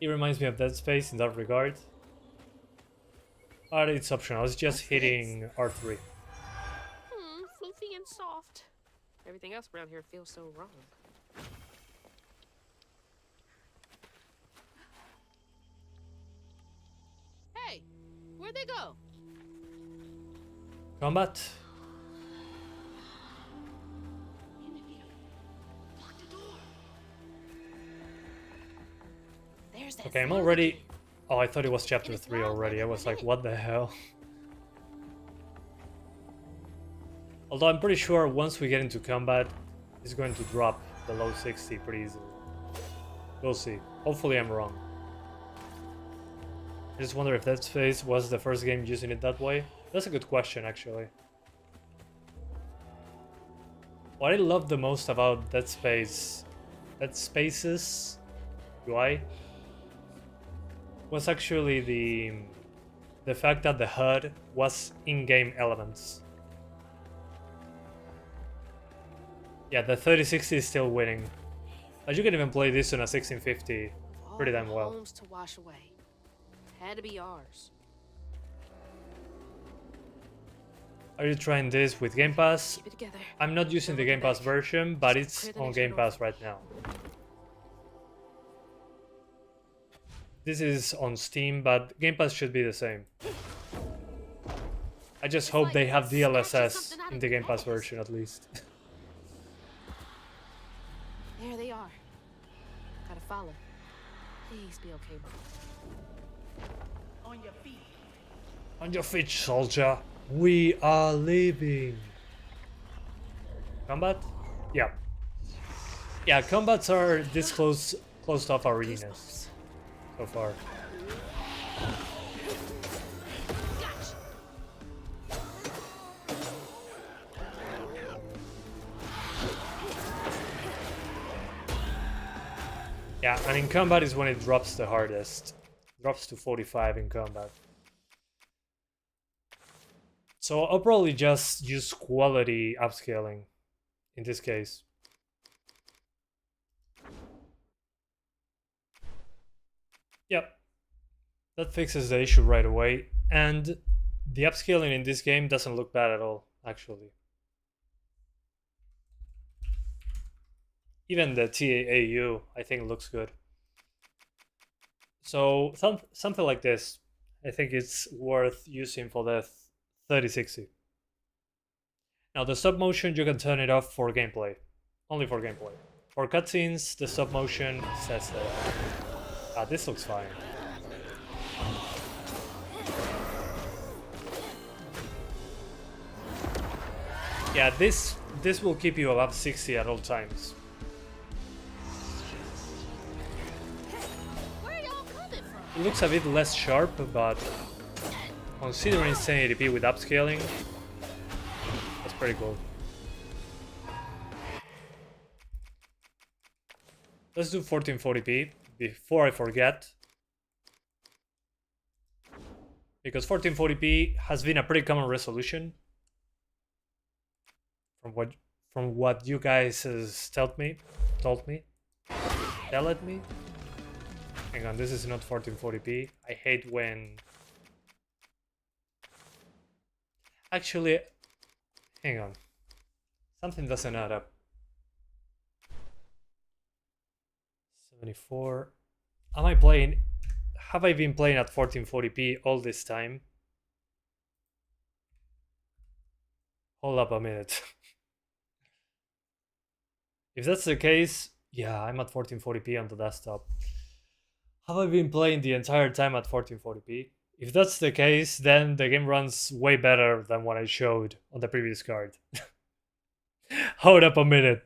It reminds me of Dead Space in that regard. But it's optional, it's just hitting R3. Floofy and soft. Everything else around here feels so wrong. Hey, where'd they go? Combat. Okay, I'm already... Oh, I thought it was chapter 3 already. I was like, what the hell? Although I'm pretty sure once we get into combat, it's going to drop below 60 pretty easily. We'll see. Hopefully I'm wrong. I just wonder if Dead Space was the first game using it that way. That's a good question, actually. What I love the most about Dead Space's UI was actually the the fact that the HUD was in-game elements. Yeah, the 3060 is still winning. But you can even play this on a 1650 pretty damn well. Homes to wash away. Had to be ours. Are you trying this with Game Pass? Keep it together. I'm not using the Game Pass version, but it's on Game Pass right now. This is on Steam, but Game Pass should be the same. I just hope they have DLSS in the Game Pass version at least. There they are. Gotta follow. Please be okay, Mom. On your feet. On your feet, soldier. We are leaving. Combat? Yeah. Yeah, combats are this closed off arenas so far. Yeah, and in combat is when it drops the hardest. Drops to 45 in combat. So I'll probably just use quality upscaling in this case. Yep. That fixes the issue right away. And the upscaling in this game doesn't look bad at all, actually. Even the TAAU, I think, looks good. So something like this, I think it's worth using for the 3060. Now the stop motion, you can turn it off for gameplay. Only for gameplay. For cutscenes, the stop motion says that. This looks fine. Yeah, this will keep you above 60 at all times. It looks a bit less sharp, but considering 1080p with upscaling, that's pretty cool. Let's do 1440p before I forget, because 1440p has been a pretty common resolution from what you guys told me. Hang on, this is not 1440p. I hate when... Actually, hang on. Something doesn't add up. 74. Am I playing... Have I been playing at 1440p all this time? Hold up a minute. If that's the case, yeah, I'm at 1440p on the desktop. Have I been playing the entire time at 1440p? If that's the case, then the game runs way better than what I showed on the previous card. Hold up a minute.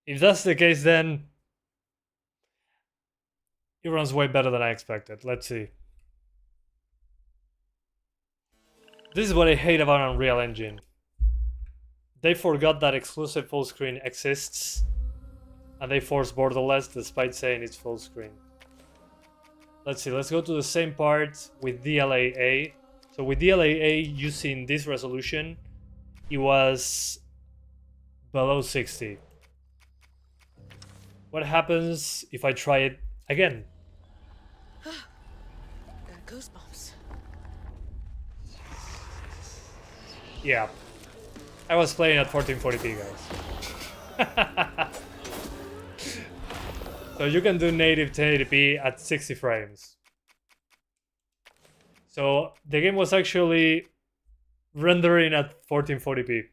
If that's the case, then it runs way better than I expected. Let's see. This is what I hate about Unreal Engine. They forgot that exclusive full screen exists, and they force borderless despite saying it's full screen. Let's see, let's go to the same part with DLAA. So with DLAA using this resolution, it was below 60. What happens if I try it again? Got goosebumps. Yeah, I was playing at 1440p, guys. So you can do native 1080p at 60 frames. So the game was actually rendering at 1440p.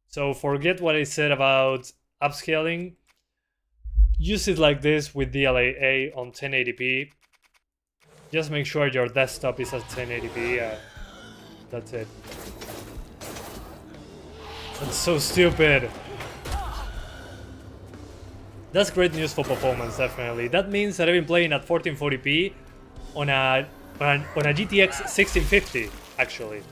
So forget what I said about upscaling. Use it like this with DLAA on 1080p. Just make sure your desktop is at 1080p. That's it. That's so stupid. That's great news for performance, definitely. That means that I've been playing at 1440p on a GTX 1650, actually.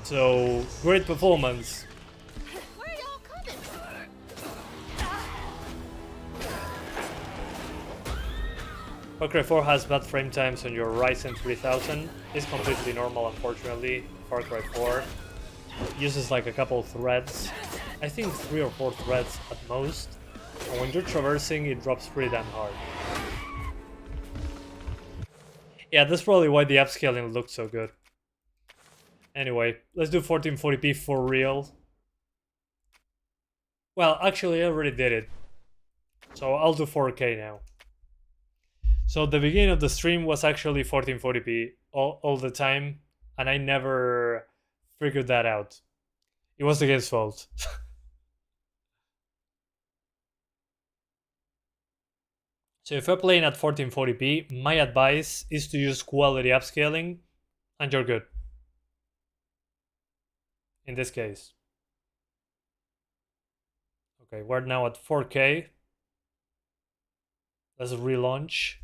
So, great performance. Where are y'all coming from? Far Cry 4 has bad frame times on your Ryzen 3000. It's completely normal, unfortunately. Far Cry 4 uses like a couple threads. I think 3 or 4 threads at most. And when you're traversing, it drops pretty damn hard. Yeah, that's probably why the upscaling looked so good. Anyway, let's do 1440p for real. Well, actually, I already did it. So I'll do 4K now. So the beginning of the stream was actually 1440p all the time, and I never figured that out. It was the game's fault. So if you're playing at 1440p, my advice is to use quality upscaling, and you're good. In this case. Okay, we're now at 4K. Let's relaunch.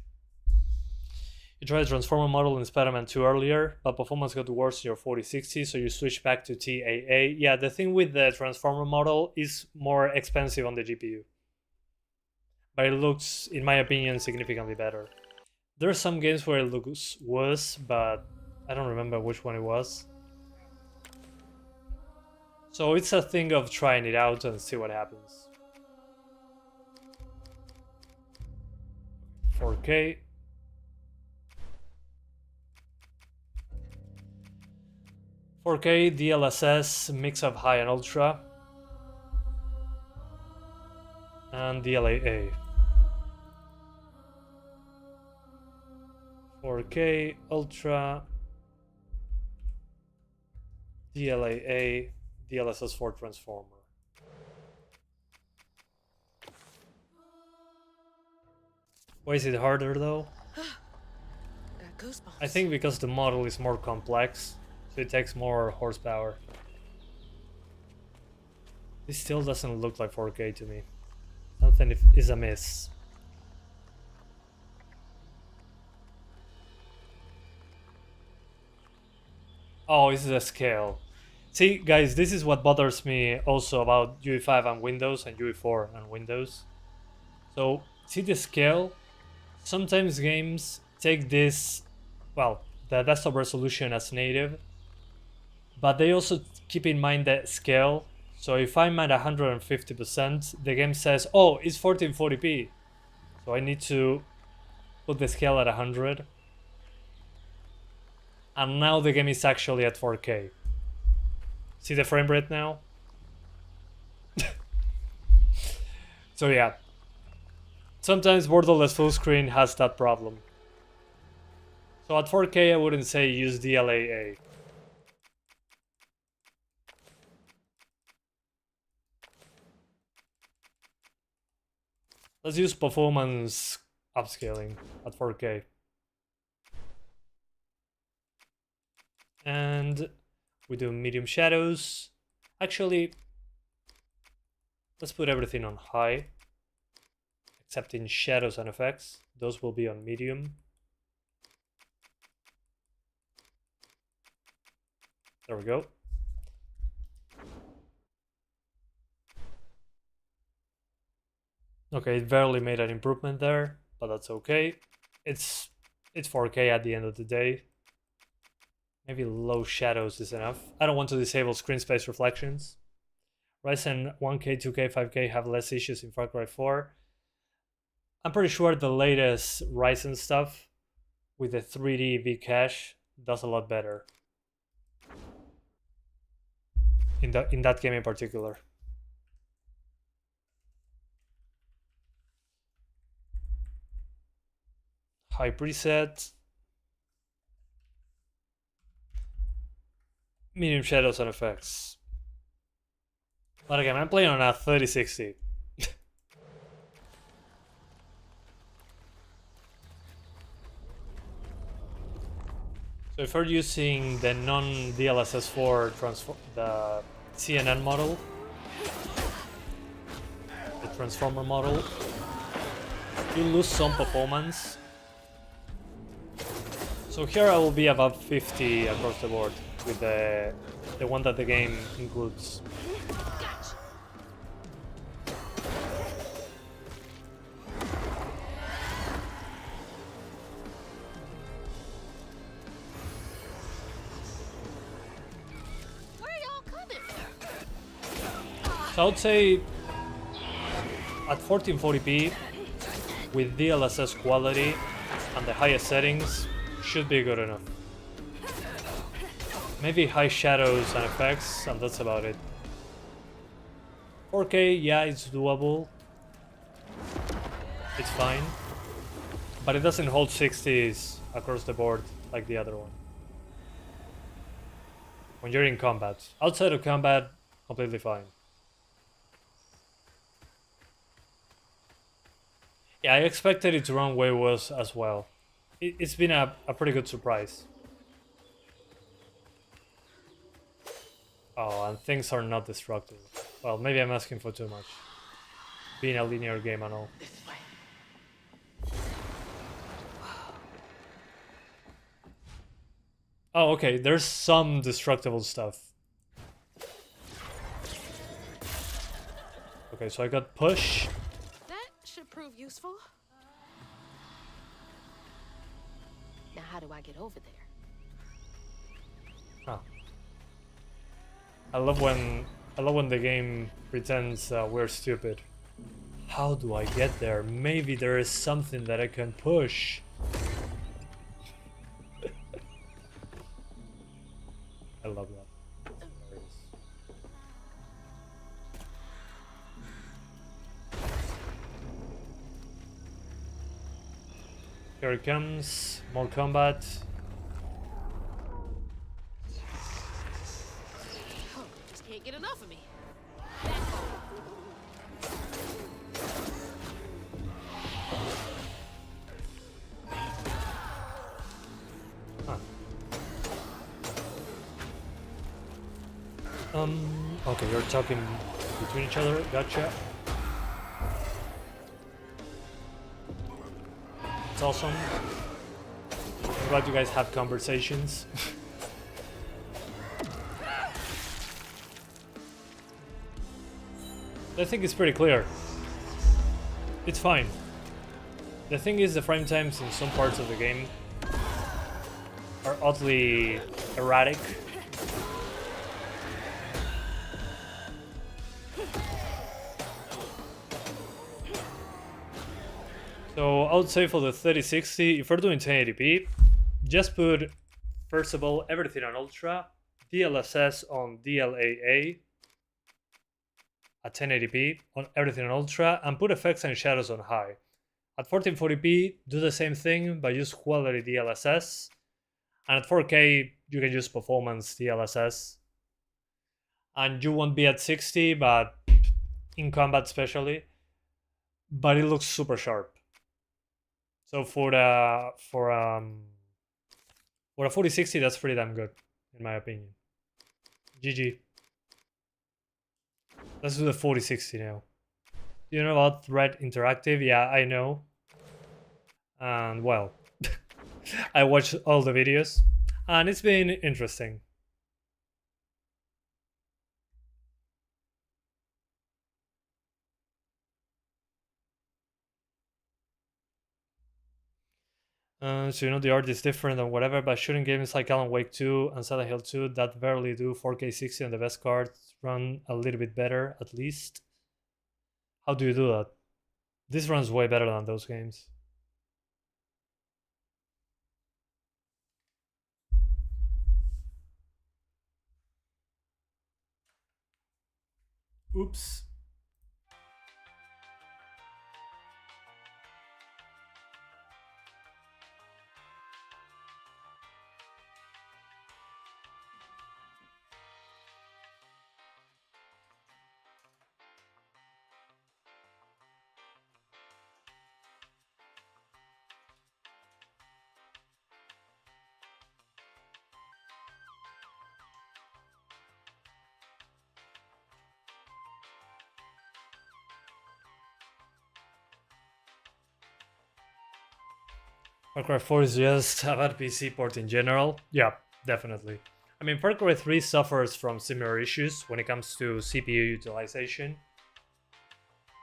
You tried the Transformer model in Spider-Man 2 earlier, but performance got worse in your 4060, so you switched back to TAA. Yeah, the thing with the Transformer model is more expensive on the GPU. But it looks, in my opinion, significantly better. There are some games where it looks worse, but I don't remember which one it was. So it's a thing of trying it out and see what happens. 4K. DLSS, mix of high and ultra. And DLAA. 4K, ultra. DLAA, DLSS 4 transformer. Why is it harder though? I think because the model is more complex, so it takes more horsepower. This still doesn't look like 4K to me. Something is amiss. Oh, this is a scale. See, guys, this is what bothers me also about UE5 and Windows and UE4 and Windows. So, see the scale? Sometimes games take this, well, the desktop resolution as native, but they also keep in mind the scale. So if I'm at 150%, the game says, oh, it's 1440p. So I need to put the scale at 100. And now the game is actually at 4K. See the frame rate now? So yeah. Sometimes borderless full screen has that problem. So at 4K I wouldn't say use DLAA. Let's use performance upscaling at 4K. And we do medium shadows. Actually, let's put everything on high, except in shadows and effects. Those will be on medium. There we go. Okay, it barely made an improvement there, but that's okay. It's 4K at the end of the day. Maybe low shadows is enough. I don't want to disable screen space reflections. Ryzen 1K, 2K, 5K have less issues in Far Cry 4. I'm pretty sure the latest Ryzen stuff with the 3D V cache does a lot better. In that game in particular. High preset. Medium shadows and effects. But again, I'm playing on a 3060. So if we're using the non-DLSS4 the CNN model, the transformer model, you lose some performance. So here I will be above 50 across the board with the one that the game includes. So I would say at 1440p with DLSS quality and the highest settings should be good enough. Maybe high shadows and effects, and that's about it. 4K, yeah, it's doable. It's fine. But it doesn't hold 60s across the board like the other one. When you're in combat. Outside of combat, completely fine. Yeah, I expected it to run way worse as well. It's been a pretty good surprise. Oh, and things are not destructive. Well, maybe I'm asking for too much. Being a linear game and all. Oh, okay, there's some destructible stuff. Okay, so I got push. That should prove useful. Now, how do I get over there? Huh. I love when the game pretends we're stupid. How do I get there? Maybe there is something that I can push. I love that. Here it comes, more combat. Oh, just can't get enough of me. Huh. Okay, you're talking between each other, gotcha. It's awesome. I'm glad you guys have conversations. I think it's pretty clear. It's fine. The thing is, the frame times in some parts of the game are oddly erratic. So I would say for the 3060, if we're doing 1080p, just put, first of all, everything on ultra, DLSS on DLAA at 1080p, on everything on ultra, and put effects and shadows on high. At 1440p, do the same thing, but use quality DLSS. And at 4K, you can use performance DLSS. And you won't be at 60, but in combat especially. But it looks super sharp. So for a 4060, that's pretty damn good, in my opinion. GG. Let's do the 4060 now. Do you know about Red Interactive? Yeah, I know. And well, I watched all the videos, and it's been interesting. So you know the art is different and whatever, but shooting games like Alan Wake 2 and Silent Hill 2 that barely do 4K 60 and the best cards run a little bit better, at least. How do you do that? This runs way better than those games. Oops. Far Cry 4 is just a bad PC port in general. Yeah, definitely. I mean, Far Cry 3 suffers from similar issues when it comes to CPU utilization.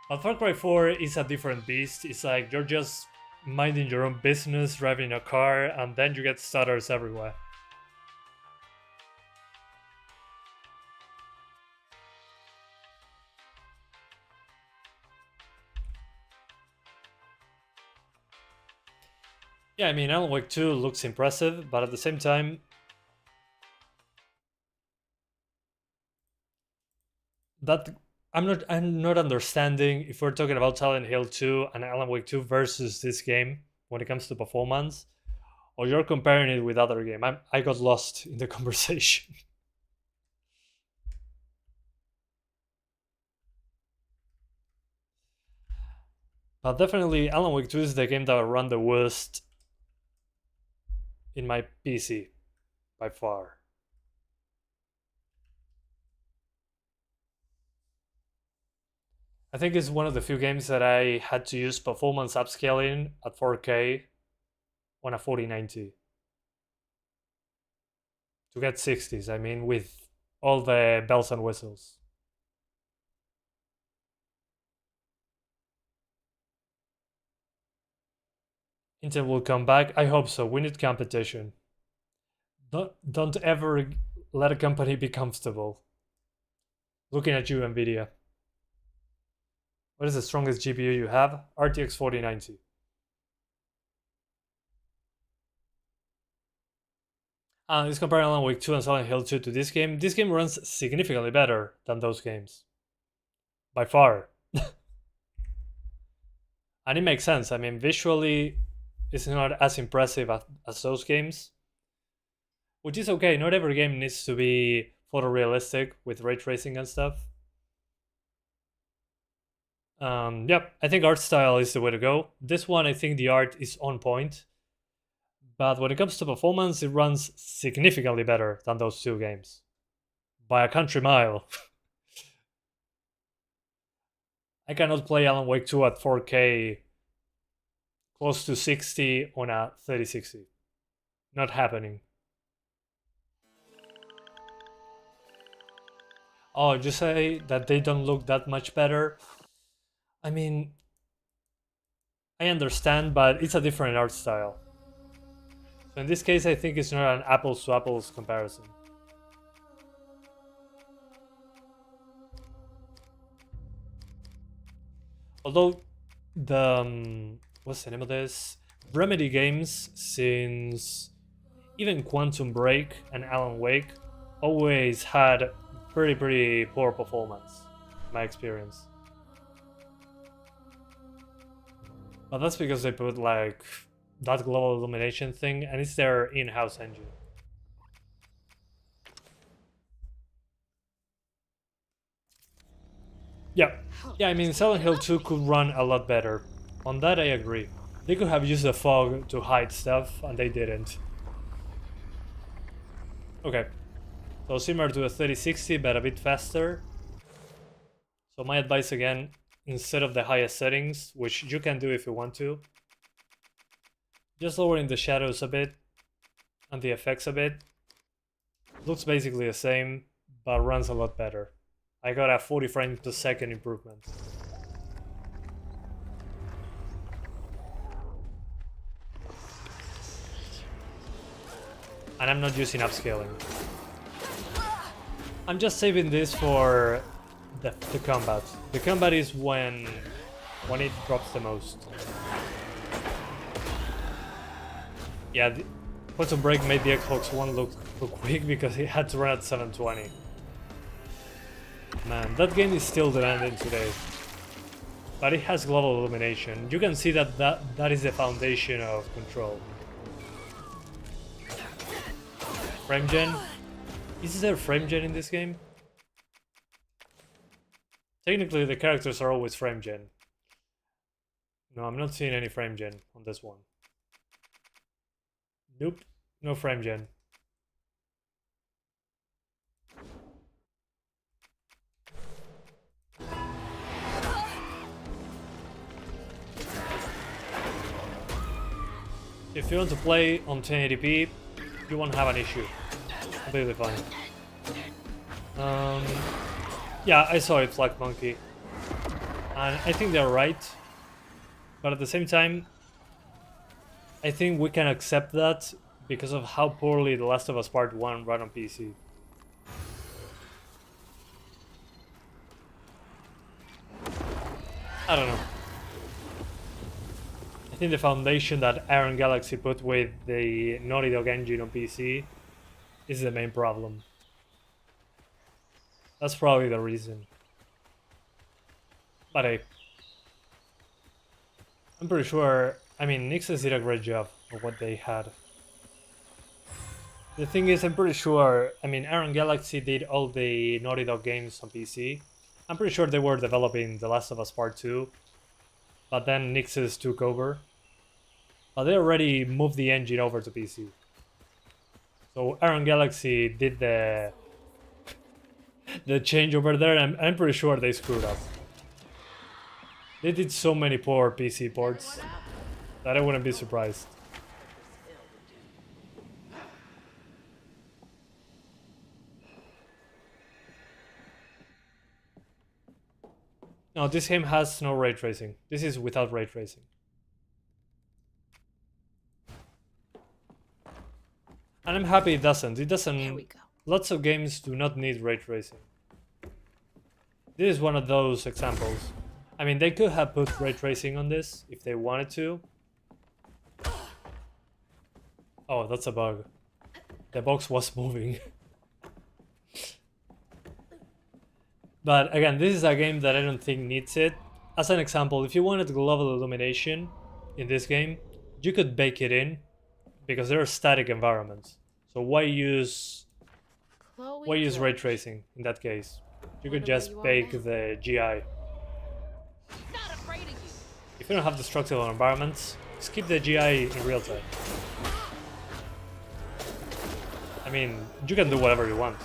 But Far Cry 4 is a different beast. It's like you're just minding your own business, driving a car, and then you get stutters everywhere. Yeah, I mean, Alan Wake 2 looks impressive, but at the same time, that I'm not understanding if we're talking about Silent Hill 2 and Alan Wake 2 versus this game when it comes to performance, or you're comparing it with other game. I got lost in the conversation. But definitely, Alan Wake 2 is the game that I run the worst in my PC by far. I think it's one of the few games that I had to use performance upscaling at 4K on a 4090 to get 60s. I mean, with all the bells and whistles. Intel will come back. I hope so. We need competition. Don't ever let a company be comfortable. Looking at you, Nvidia. What is the strongest GPU you have? RTX 4090. Let's compare Alan Wake 2 and Silent Hill 2 to this game. This game runs significantly better than those games. By far. And it makes sense. I mean, visually, it's not as impressive as those games. Which is okay. Not every game needs to be photorealistic with ray tracing and stuff. Yep, I think art style is the way to go. This one, I think the art is on point. But when it comes to performance, it runs significantly better than those two games. By a country mile. I cannot play Alan Wake 2 at 4K close to 60 on a 3060. Not happening. Oh, you say that they don't look that much better? I mean, I understand, but it's a different art style. So in this case, I think it's not an apples to apples comparison. Although the what's the name of this? Remedy games, since even Quantum Break and Alan Wake, always had pretty poor performance, in my experience. But that's because they put like that global illumination thing, and it's their in-house engine. Yeah, I mean, Silent Hill 2 could run a lot better. On that, I agree. They could have used the fog to hide stuff, and they didn't. Okay, so similar to a 3060, but a bit faster. So my advice again, instead of the highest settings, which you can do if you want to, just lowering the shadows a bit and the effects a bit. Looks basically the same, but runs a lot better. I got a 40 frames per second improvement. And I'm not using upscaling. I'm just saving this for the combat. The combat is when it drops the most. Yeah, Quantum Break made the Xbox One look weak because it had to run at 720. Man, that game is still demanding today. But it has global illumination. You can see that is the foundation of Control. Frame gen? Is there frame gen in this game? Technically, the characters are always frame gen. No, I'm not seeing any frame gen on this one. Nope, no frame gen. If you want to play on 1080p, you won't have an issue. Completely fine. Yeah, I saw it, Black Monkey. And I think they're right. But at the same time, I think we can accept that because of how poorly The Last of Us Part 1 ran on PC. I don't know. I think the foundation that Iron Galaxy put with the Naughty Dog engine on PC is the main problem. That's probably the reason. But hey, I'm pretty sure, I mean, Nixon did a great job of what they had. The thing is, I'm pretty sure, I mean, Iron Galaxy did all the Naughty Dog games on PC. I'm pretty sure they were developing The Last of Us Part 2, but then Nixon took over. But they already moved the engine over to PC. So Iron Galaxy did the change over there, and I'm pretty sure they screwed up. They did so many poor PC ports that I wouldn't be surprised. No, this game has no ray tracing. This is without ray tracing. And I'm happy it doesn't. It doesn't. Here we go. Lots of games do not need ray tracing. This is one of those examples. I mean, they could have put ray tracing on this if they wanted to. Oh, that's a bug. The box was moving. But again, this is a game that I don't think needs it. As an example, if you wanted global illumination in this game, you could bake it in because there are static environments. So why use ray tracing in that case? You could just bake the GI. Not afraid of you. If you don't have destructible environments, skip the GI in real time. I mean, you can do whatever you want.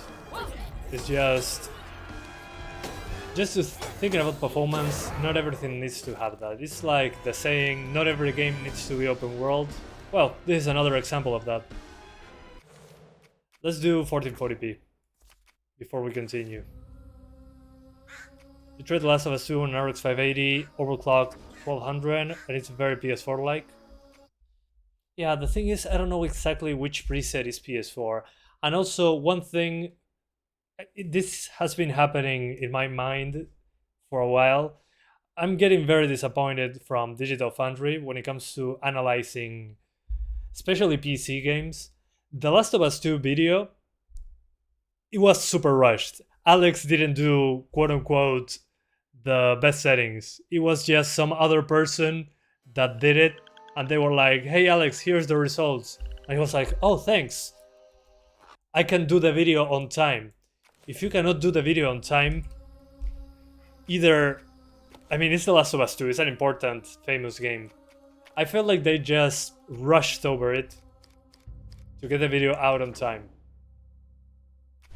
It's just thinking about performance, not everything needs to have that. It's like the saying, not every game needs to be open world. Well, this is another example of that. Let's do 1440p before we continue. You tried The Last of Us 2 on RX 580, overclocked 1200, and it's very PS4-like. Yeah, the thing is, I don't know exactly which preset is PS4. And also, one thing, this has been happening in my mind for a while. I'm getting very disappointed from Digital Foundry when it comes to analyzing, especially PC games. The Last of Us 2 video, it was super rushed. Alex didn't do, quote-unquote, the best settings. It was just some other person that did it, and they were like, hey Alex, here's the results. And he was like, oh, thanks. I can do the video on time. If you cannot do the video on time, either... I mean, it's The Last of Us 2, it's an important, famous game. I felt like they just rushed over it to get the video out on time.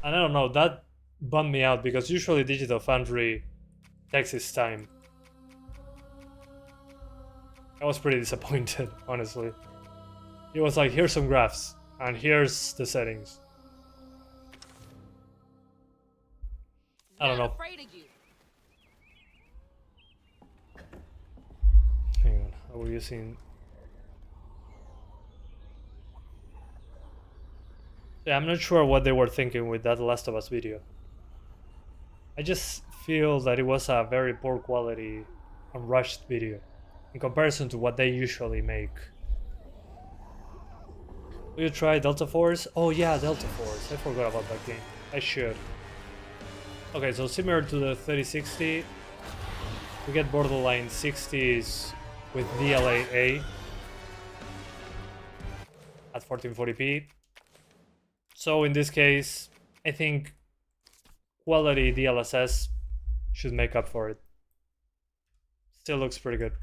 And I don't know, that bummed me out because usually Digital Foundry takes its time. I was pretty disappointed, honestly. It was like, here's some graphs, and here's the settings. I don't know. Hang on, are we using... Yeah, I'm not sure what they were thinking with that Last of Us video. I just feel that it was a very poor quality and rushed video in comparison to what they usually make. Will you try Delta Force? Oh yeah, Delta Force. I forgot about that game. I should. Okay, so similar to the 3060, we get borderline 60s with DLAA at 1440p. So in this case, I think quality DLSS should make up for it. Still looks pretty good.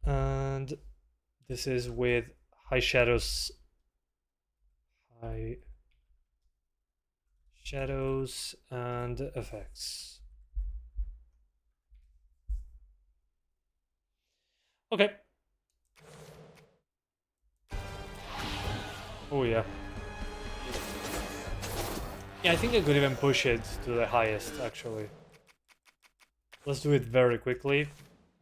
And this is with high shadows and effects. Okay. Oh yeah. Yeah, I think I could even push it to the highest, actually. Let's do it very quickly.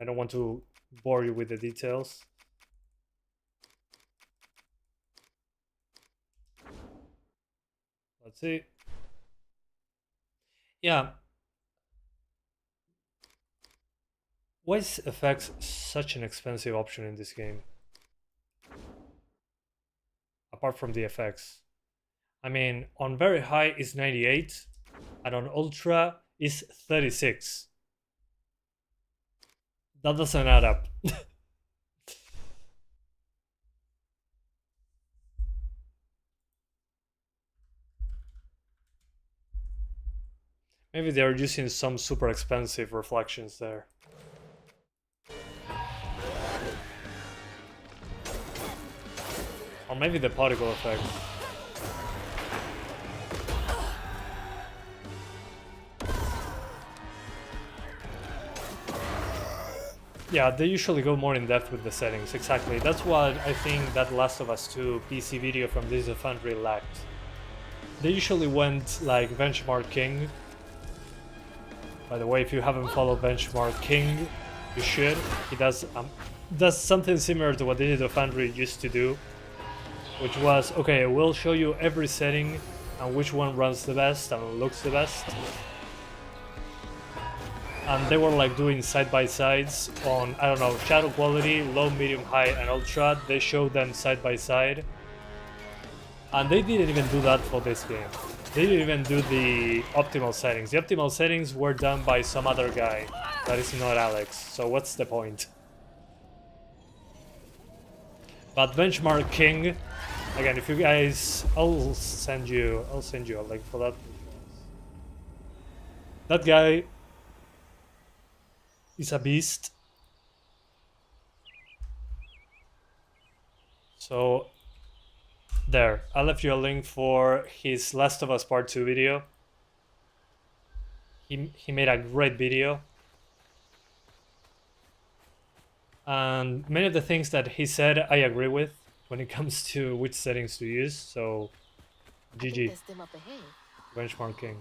I don't want to bore you with the details. Let's see. Yeah. Why is FX such an expensive option in this game? Apart from the FX. I mean, on very high is 98, and on ultra is 36. That doesn't add up. Maybe they're using some super expensive reflections there. Or maybe the particle effect. Yeah, they usually go more in depth with the settings, exactly. That's what I think that Last of Us 2 PC video from Digital Foundry lacked. They usually went like Benchmark King. By the way, if you haven't followed Benchmark King, you should. He does something similar to what Digital Foundry used to do, which was, okay, we'll show you every setting and which one runs the best and looks the best. And they were like doing side-by-sides on, I don't know, shadow quality, low, medium, high, and ultra. They showed them side-by-side. And they didn't even do that for this game. They didn't even do the optimal settings. The optimal settings were done by some other guy. That is not Alex, so what's the point? But Benchmark King, again, if you guys, I'll send you a link for that. That guy is a beast. So there, I left you a link for his Last of Us Part 2 video. He made a great video. And many of the things that he said I agree with when it comes to which settings to use, so GG. Benchmark King.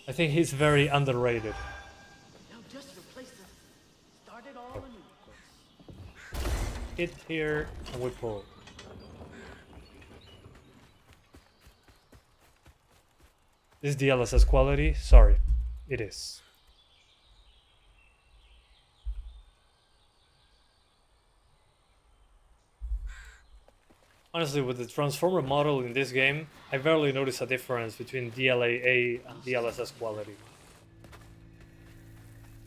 I think he's very underrated. Hit here and we pull. Is DLSS quality? Sorry, it is. Honestly, with the transformer model in this game, I barely notice a difference between DLAA and DLSS quality.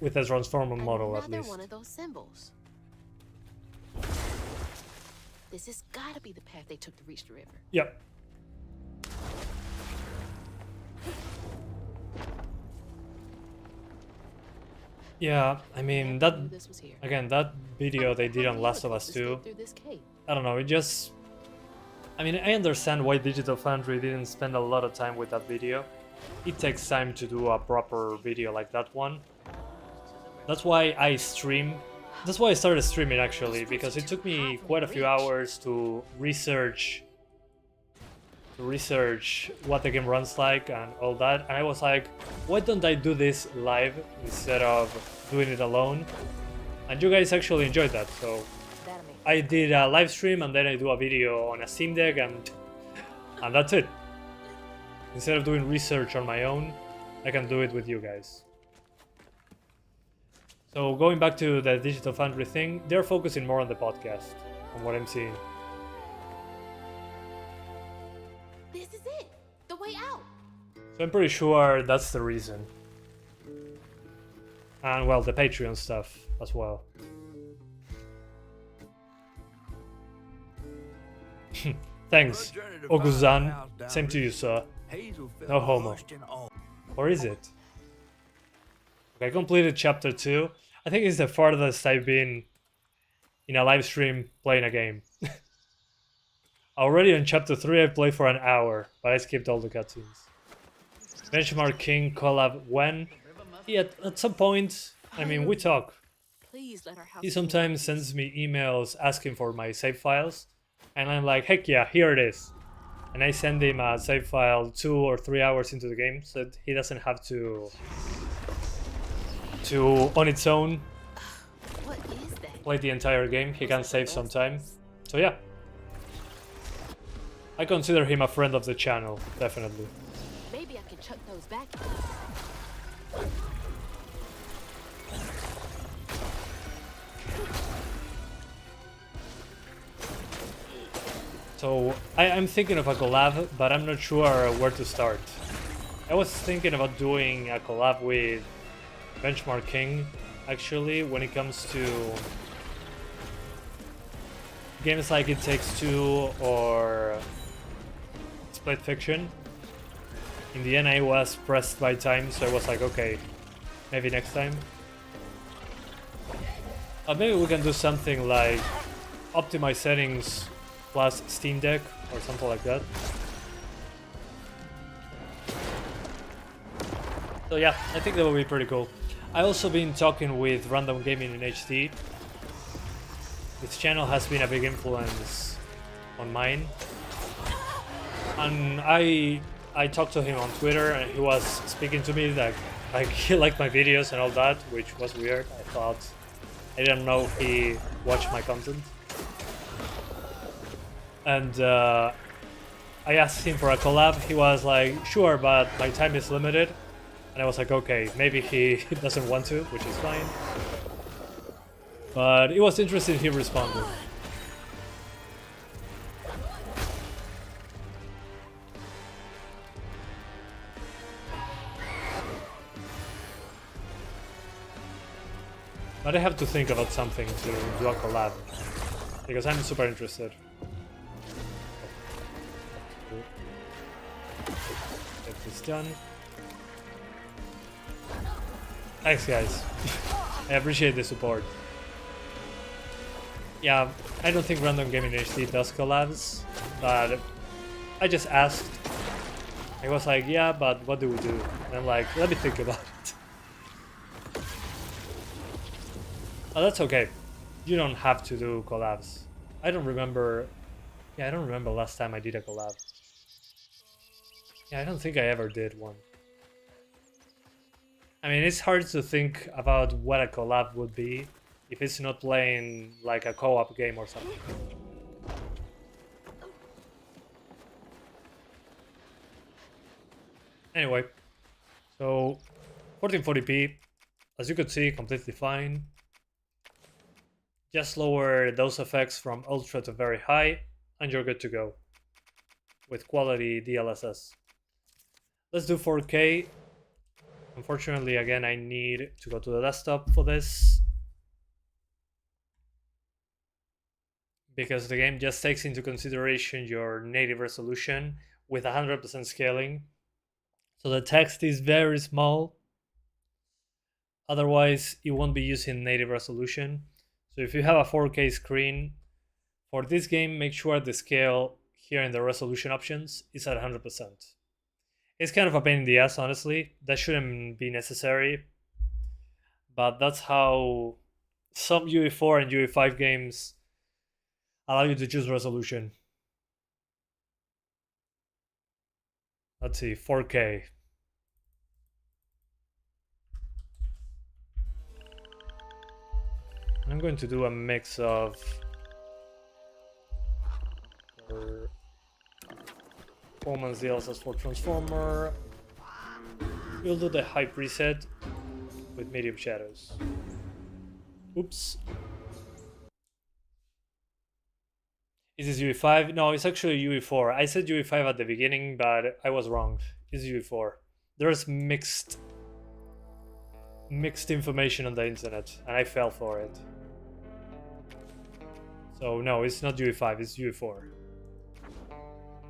With the transformer model, at least. One of those symbols. This has got to be the path they took to reach the river. Yep. Yeah, I mean, that, again, that video they did on Last of Us 2, I don't know, it just, I mean, I understand why Digital Foundry didn't spend a lot of time with that video. It takes time to do a proper video like that one. That's why I stream. That's why I started streaming, actually, because it took me quite a few hours to research what the game runs like and all that, and I was like, why don't I do this live instead of doing it alone? And you guys actually enjoyed that, so I did a live stream and then I do a video on a Steam Deck and that's it. Instead of doing research on my own, I can do it with you guys. So going back to the Digital Foundry thing, they're focusing more on the podcast, on what I'm seeing. This is it, the way out. So I'm pretty sure that's the reason. And well, the Patreon stuff as well. Thanks, Oguzan. Same to you, sir. No homo. Or is it? Okay, I completed chapter 2. I think it's the farthest I've been in a live stream playing a game. Already on chapter 3 I played for an hour, but I skipped all the cutscenes. Benchmark King collab when? Yeah, at some point, I mean, we talk. He sometimes sends me emails asking for my save files, and I'm like, heck yeah, here it is. And I send him a save file 2 or 3 hours into the game, so that he doesn't have to on its own play the entire game. He can save some time. So yeah, I consider him a friend of the channel, definitely. Maybe I can chuck those back. So I'm thinking of a collab, but I'm not sure where to start. I was thinking about doing a collab with Benchmark King, actually, when it comes to games like It Takes Two or Split Fiction. In the end, I was pressed by time, so I was like, okay, maybe next time. Maybe we can do something like optimize settings plus Steam Deck or something like that. So yeah, I think that would be pretty cool. I also been talking with Random Gaming in HD. His channel has been a big influence on mine. And I talked to him on Twitter and he was speaking to me that like he liked my videos and all that, which was weird. I didn't know he watched my content. And I asked him for a collab. He was like, sure, but my time is limited. And I was like, okay, maybe he doesn't want to, which is fine. But it was interesting he responded. But I have to think about something to do a collab. Because I'm super interested. Get this done. Thanks, guys. I appreciate the support. Yeah, I don't think Random Gaming HD does collabs, but I just asked. I was like, yeah, but what do we do? And I'm like, let me think about it. Oh, that's okay. You don't have to do collabs. I don't remember... Yeah, I don't remember last time I did a collab. Yeah, I don't think I ever did one. I mean, it's hard to think about what a collab would be if it's not playing like a co-op game or something. Anyway, so 1440p, as you could see, completely fine. Just lower those effects from ultra to very high, and you're good to go with quality DLSS. Let's do 4K. Unfortunately, again, I need to go to the desktop for this, because the game just takes into consideration your native resolution with 100% scaling. So the text is very small. Otherwise, it won't be using native resolution. So if you have a 4K screen, for this game, make sure the scale here in the resolution options is at 100%. It's kind of a pain in the ass, honestly. That shouldn't be necessary. But that's how some UE4 and UE5 games allow you to choose resolution. Let's see, 4K. I'm going to do a mix of performance DLSS for transformer. We'll do the high preset with medium shadows. Oops. Is this UE5? No, it's actually UE4. I said UE5 at the beginning, but I was wrong. It's UE4. There's mixed information on the internet, and I fell for it. So no, it's not UE5, it's UE4.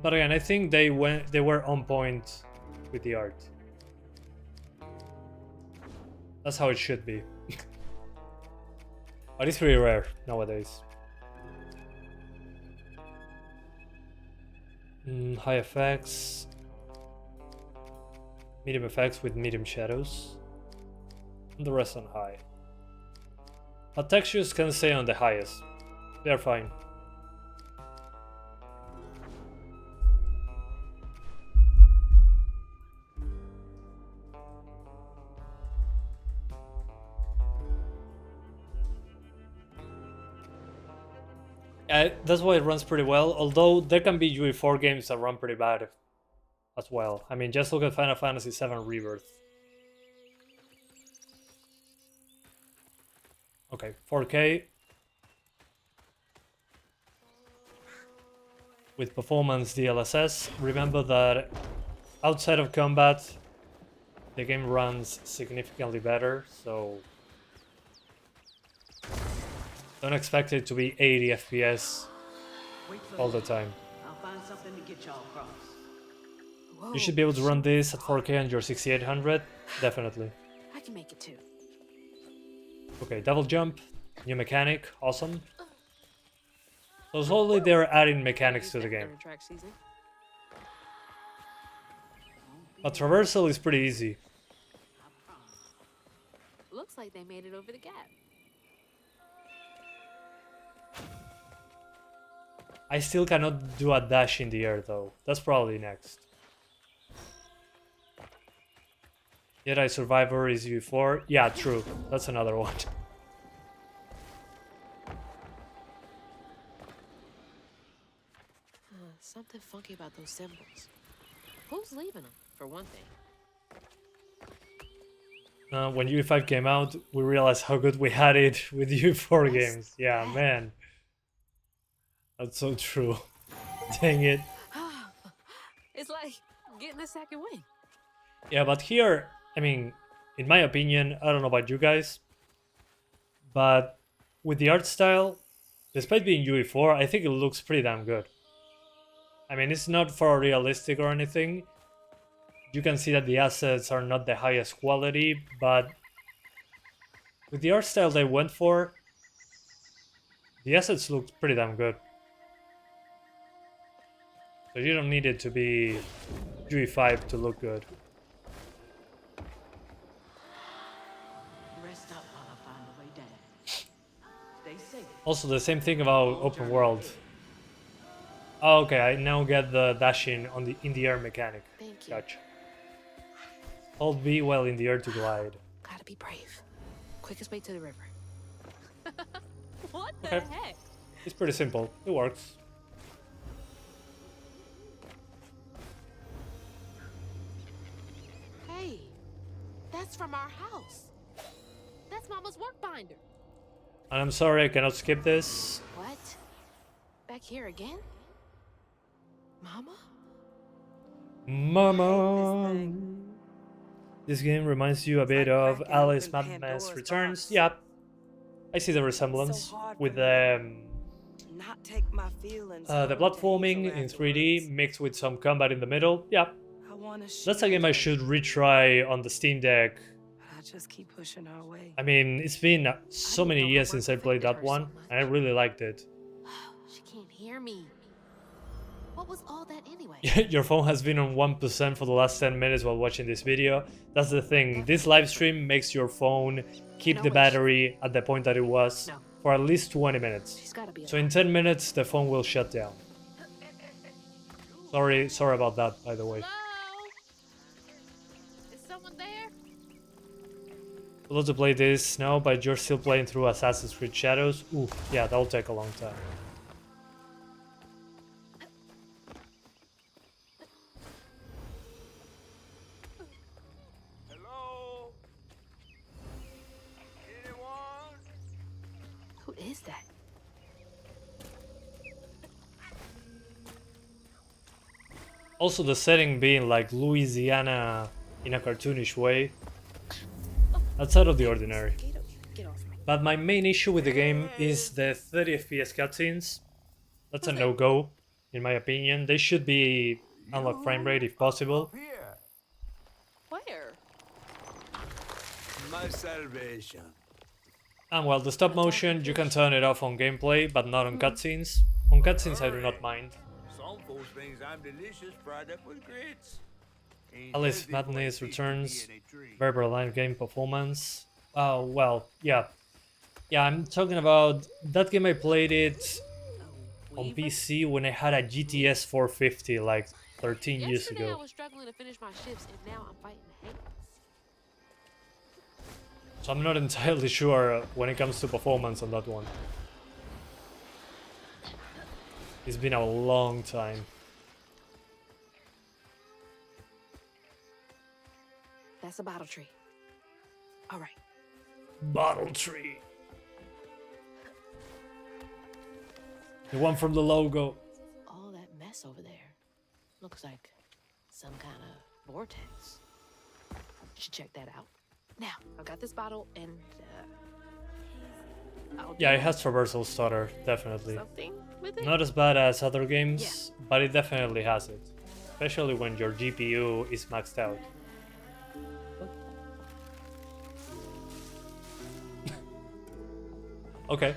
But again, I think they were on point with the art. That's how it should be. But it's pretty rare nowadays. High effects. Medium effects with medium shadows. And the rest on high. But textures can stay on the highest. They're fine. That's why it runs pretty well, although there can be UE4 games that run pretty bad as well. I mean, just look at Final Fantasy VII Rebirth. Okay, 4K. with performance DLSS. Remember that outside of combat, the game runs significantly better, so don't expect it to be 80 FPS all the time. I'll find something to get y'all across. You should be able to run this at 4K on your 6800, definitely. I can make it too. Okay, double jump, new mechanic, awesome. So slowly they're adding mechanics to the game. But traversal is pretty easy. Looks like they made it over the gap. I still cannot do a dash in the air though. That's probably next. Jedi Survivor is UE4. Yeah, true. That's another one. Something funky about those symbols. Who's leaving them, for one thing? When UE5 came out, we realized how good we had it with UE4 games. Yeah, man. That's so true. Dang it. It's like getting a second wing. Yeah, but here, I mean, in my opinion, I don't know about you guys, but with the art style, despite being UE4, I think it looks pretty damn good. I mean, it's not photorealistic or anything. You can see that the assets are not the highest quality, but with the art style they went for, the assets look pretty damn good. So you don't need it to be UE5 to look good. Rest up while I find the way down. Stay safe. Also, the same thing about open world. Oh, okay, I now get the dashing on the in the air mechanic. Thank you. Gotcha. Hold B while in the air to glide. Gotta be brave. Quickest way to the river. What the Okay. heck? It's pretty simple. It works. Hey, that's from our house. That's Mama's work binder. And I'm sorry I cannot skip this. What? Back here again? Mama? Mama. This game reminds you a bit of Alice Madness Returns. Yeah, I see the resemblance with the platforming in 3D mixed with some combat in the middle. Yeah, that's a game I should retry on the Steam Deck. I just keep pushing our way. I mean, it's been so many years since I played that one, and I really liked it. She can't hear me. What was all that anyway? Your phone has been on 1% for the last 10 minutes while watching this video. That's the thing. This live stream makes your phone keep the battery at the point that it was for at least 20 minutes. She's gotta be So in 10 minutes, the phone will shut down. Sorry about that, by the way. Hello? Is someone there? I'd love to play this now, but you're still playing through Assassin's Creed Shadows. Ooh, yeah, that'll take a long time. Who is that? Also, the setting being like Louisiana in a cartoonish way. That's out of the ordinary. Get off me. But my main issue with the game is the 30 FPS cutscenes. That's a no-go, in my opinion. They should be unlocked frame rate if possible. Where? My salvation. And while the stop motion, you can turn it off on gameplay, but not on cutscenes. On cutscenes I do not mind. Some folks think I'm delicious fried up with grits. Alice Madness Returns, very aligned game performance. Oh, well, yeah. Yeah, I'm talking about that game. I played it on PC when I had a GTX 450 like 13 years Yesterday I ago. was struggling to finish my shifts, and now I'm fighting hate. So I'm not entirely sure when it comes to performance on that one. It's been a long time. That's a bottle tree. All right. Bottle tree. The one from the logo. All that mess mess over there. Looks like some kind of vortex. Should check that out. Now, I've got this bottle and I'll Yeah, do it has traversal stutter, definitely. something with it. Not as bad as other games, but it definitely has it. Especially when your GPU is maxed out. Okay.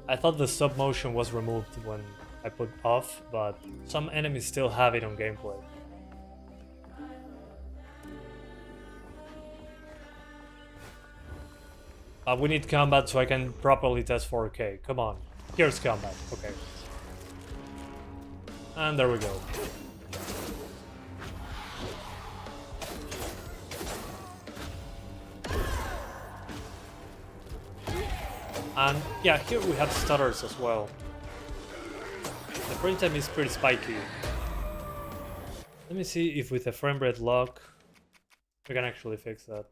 I thought the stop motion was removed when I put off, but some enemies still have it on gameplay. We need combat so I can properly test 4K. Come on. Here's combat. Okay. And there we go. And yeah, here we have stutters as well. The frame time is pretty spiky. Let me see if with the frame rate lock we can actually fix that.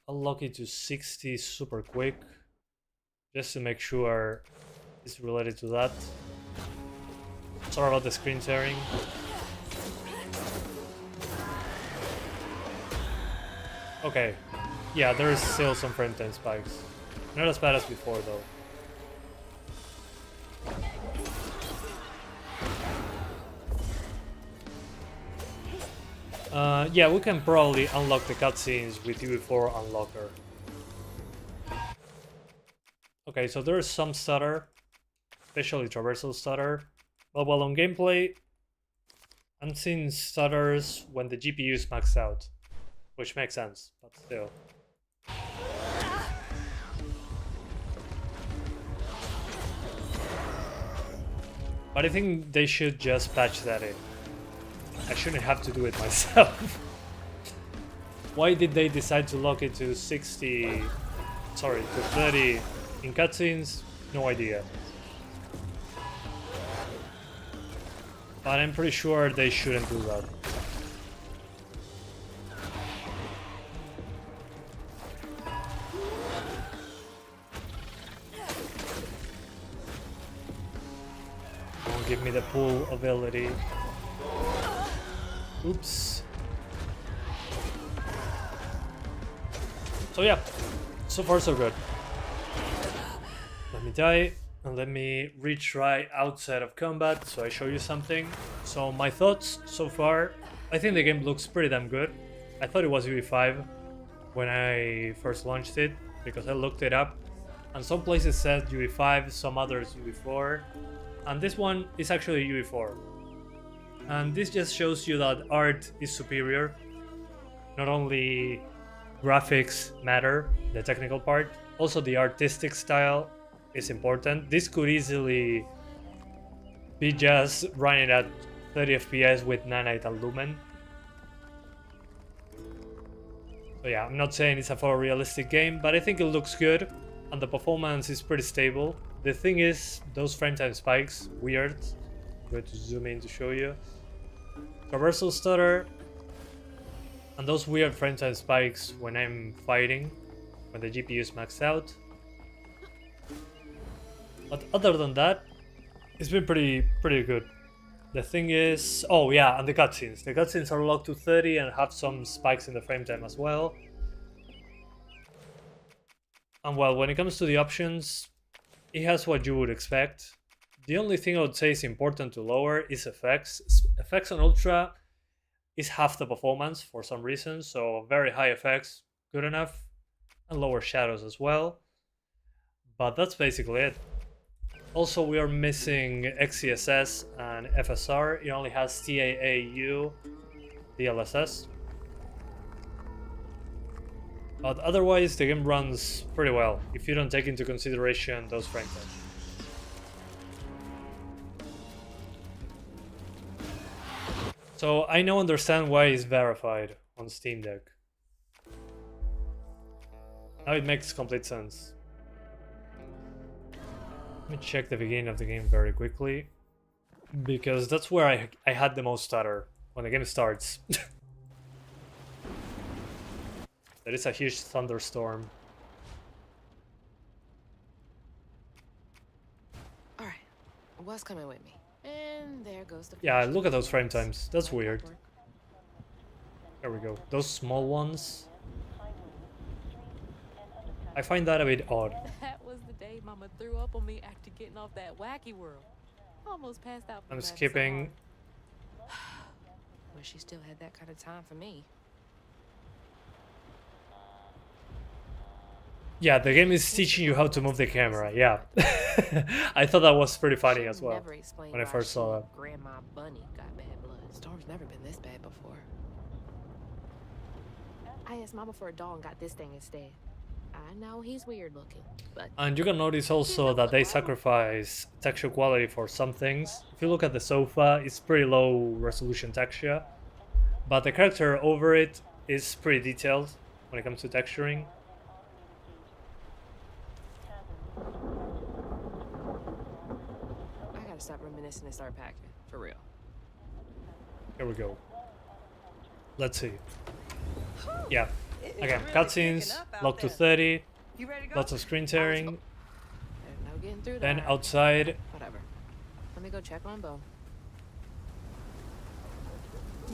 I'll lock it to 60 super quick, just to make sure it's related to that. Sorry about the screen tearing. Okay, yeah, there is still some frame time spikes. Not as bad as before though. Yeah, we can probably unlock the cutscenes with UE4 unlocker. Okay, so there is some stutter, especially traversal stutter. But while on gameplay, I'm seeing stutters when the GPU is maxed out, which makes sense, but still. But I think they should just patch that in. I shouldn't have to do it myself. Why did they decide to lock it to 60, sorry, to 30 in cutscenes? No idea. But I'm pretty sure they shouldn't do that. Don't give me the pull ability. Oops. So yeah, so far so good. Let me die and let me retry outside of combat so I show you something. So my thoughts so far, I think the game looks pretty damn good. I thought it was UE5 when I first launched it because I looked it up and some places said UE5, some others UE4, and this one is actually UE4. And this just shows you that art is superior. Not only graphics matter, the technical part, also the artistic style is important. This could easily be just running at 30 FPS with nanite and lumen. So yeah, I'm not saying it's a photorealistic game, but I think it looks good and the performance is pretty stable. The thing is, those frame time spikes, weird. I'm going to zoom in to show you. Traversal stutter, and those weird frame time spikes when I'm fighting, when the GPU is maxed out. But other than that, it's been pretty good. The thing is, oh yeah, and the cutscenes. The cutscenes are locked to 30 and have some spikes in the frame time as well. And well, when it comes to the options, it has what you would expect. The only thing I would say is important to lower is effects. Effects on Ultra is half the performance for some reason, so very high effects, good enough, and lower shadows as well. But that's basically it. Also, we are missing XCSS and FSR. It only has TAAU, DLSS. But otherwise, the game runs pretty well if you don't take into consideration those frame times. So I now understand why it's verified on Steam Deck. Now it makes complete sense. Let me check the beginning of the game very quickly, because that's where I had the most stutter, when the game starts. There is a huge thunderstorm. was coming with me. And there goes the Yeah, flash. look at those frame times. That's Like weird. clockwork. There we go. Those small ones. I find that a bit odd. That was the day Mama threw up on me after getting off that wacky world. Almost passed out. I'm skipping. Wish she still had that kind of time for me. Yeah, the game is teaching you how to move the camera. Yeah. I thought that was pretty funny She'll as well. never explain when I why first saw she that. and Grandma Bunny got bad blood. Storm's never been this bad before. I asked Mama for a doll and got this thing instead. I know he's weird looking, but And you can notice also that they sacrifice texture quality for some things. If you look at the sofa, it's pretty low resolution texture. But the character over it is pretty detailed when it comes to texturing. I gotta stop reminiscing and start packing. For real. Here we go. Let's see. Yeah. Again, cutscenes, locked to 30, You ready to go? lots of screen tearing. There's no getting through Then that. outside, Whatever. Let me go check on Bo.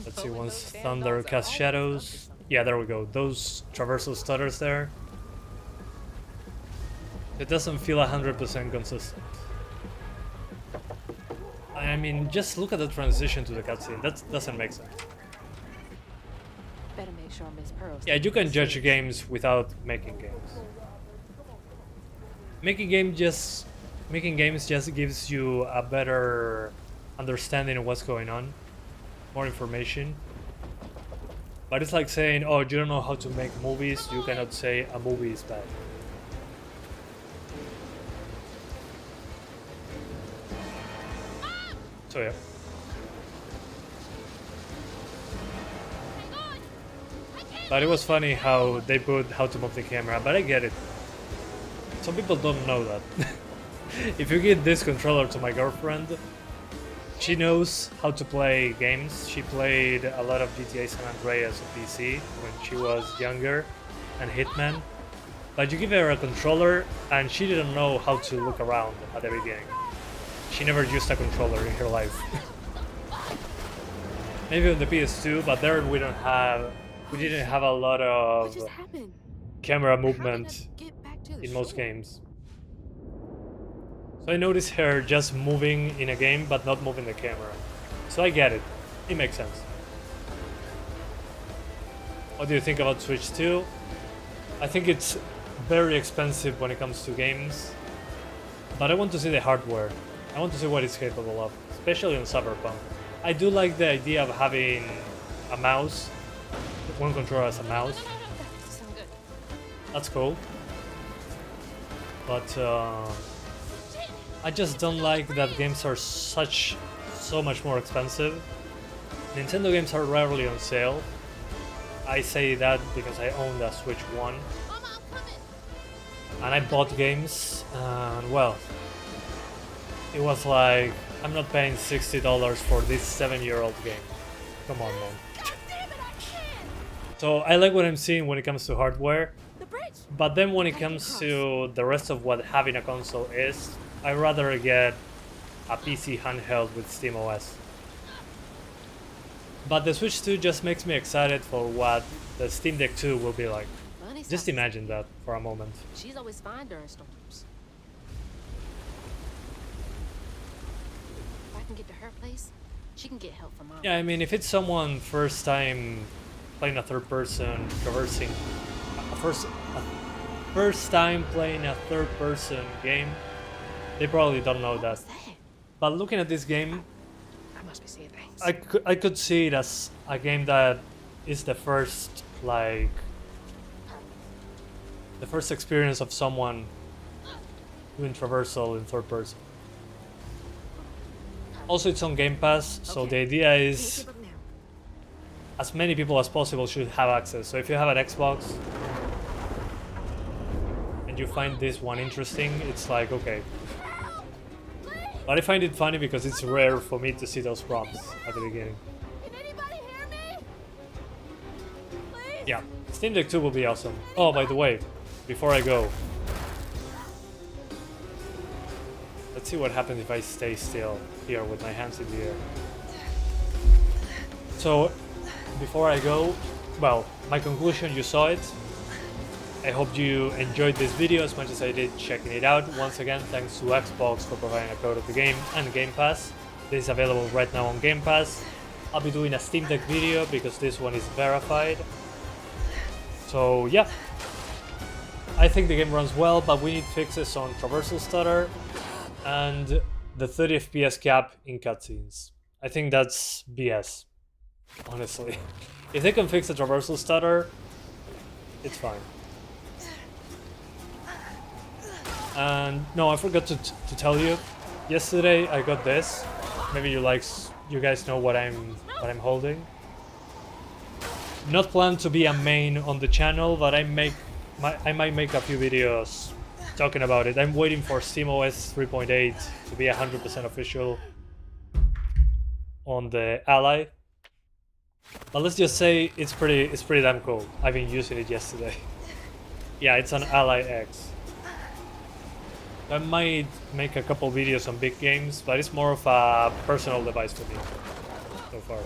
let's see, Bo and once those damn thunder dogs are casts always shadows. up to something. Yeah, there we go. Those traversal stutters there. It doesn't feel 100% consistent. I mean, just look at the transition to the cutscene. That doesn't make sense. Better make sure Miss Pearl. Yeah, you can judge games without making games. Making games just gives you a better understanding of what's going on, more information. But it's like saying, oh, you don't know how to make movies, you cannot say a movie is bad. So yeah. But it was funny how they put how to move the camera, but I get it. Some people don't know that. If you give this controller to my girlfriend, she knows how to play games. She played a lot of GTA San Andreas on PC when she was younger, and Hitman. But you give her a controller, and she didn't know how to look around at the beginning. She never used a controller in her life. Maybe on the PS2, but there we didn't have a lot What of just happened? camera How did I movement get back to the in most shore? games. So I noticed her just moving in a game, but not moving the camera. So I get it. It makes sense. What do you think about Switch 2? I think it's very expensive when it comes to games. But I want to see the hardware. I want to see what it's capable of, especially on Cyberpunk. I do like the idea of having a mouse, one controller as a mouse. Sound good. That's cool. But I just don't like that games are so much more expensive. Nintendo games are rarely on sale. I say that because I own the Switch 1. Mama, I'm coming. And I bought games, and well, it was like, I'm not paying $60 for this 7-year-old game. Come on, man. God damn it, I can't. So I like what I'm seeing when it comes to hardware, The bridge. but then when it comes to the rest of what having a console is, I'd rather get a PC handheld with SteamOS. But the Switch 2 just makes me excited for what the Steam Deck 2 will be like. Bunny's Just house is- imagine that for a moment. She's always fine during storms. If I can get to her place, she can get help from Mom. Yeah, I mean, if it's someone first time playing a third person, traversing first time playing a third person game, they probably don't know that. What's that? But looking at this game, I must be seeing things. I could see it as a game that is the first experience of someone doing traversal in third person. Also, it's on Game Pass, so Okay. the idea Can't is give up now. as many people as possible should have access. So if you have an Xbox and you find this one interesting, it's like, okay. But I find it funny because it's rare for me to see those prompts at the beginning. Can anybody hear me? Please. Yeah, Steam Deck 2 will be awesome. Oh, by the way, before I go, let's see see what happens if I stay still here with my hands in the air. So, before I go, well, my conclusion, you saw it. I hope you enjoyed this video as much as I did checking it out. Once again, thanks to Xbox for providing a code of the game and Game Pass. This is available right now on Game Pass. I'll be doing a Steam Deck video because this one is verified. So yeah, I think the game runs well, but we need fixes on traversal stutter and the 30 FPS cap in cutscenes. I think that's BS, honestly. If they can fix the traversal stutter, it's fine. And no, I forgot to tell you. Yesterday I got this. Maybe you guys know what I'm holding. Not planned to be a main on the channel, but I might make a few videos talking about it. I'm waiting for SteamOS 3.8 to be 100% official on the Ally. But let's just say it's pretty damn cool. I've been using it yesterday. Yeah, it's an Ally X. I might make a couple videos on big games, but it's more of a personal device for me so far.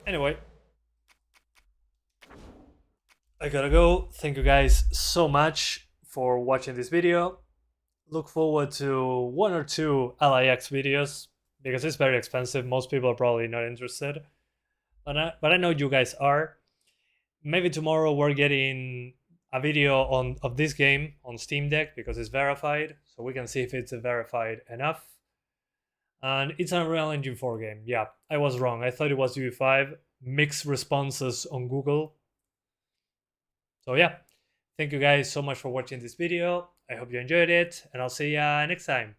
Anyway, I gotta go. Thank you guys so much for watching this video. Look forward to 1 or 2 Ally X videos because it's very expensive. Most people are probably not interested, but I know you guys are. Maybe tomorrow we're getting a video of this game on Steam Deck because it's verified, so we can see if it's verified enough. And it's an Unreal Engine 4 game. Yeah, I was wrong. I thought it was UE5. Mixed responses on Google. So yeah, thank you guys so much for watching this video. I hope you enjoyed it, and I'll see ya next time.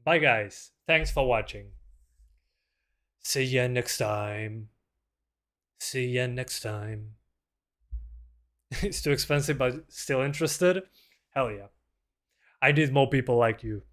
Bye guys. Thanks for watching. See ya next time. See ya next time. It's too expensive, but still interested? Hell yeah. I need more people like you.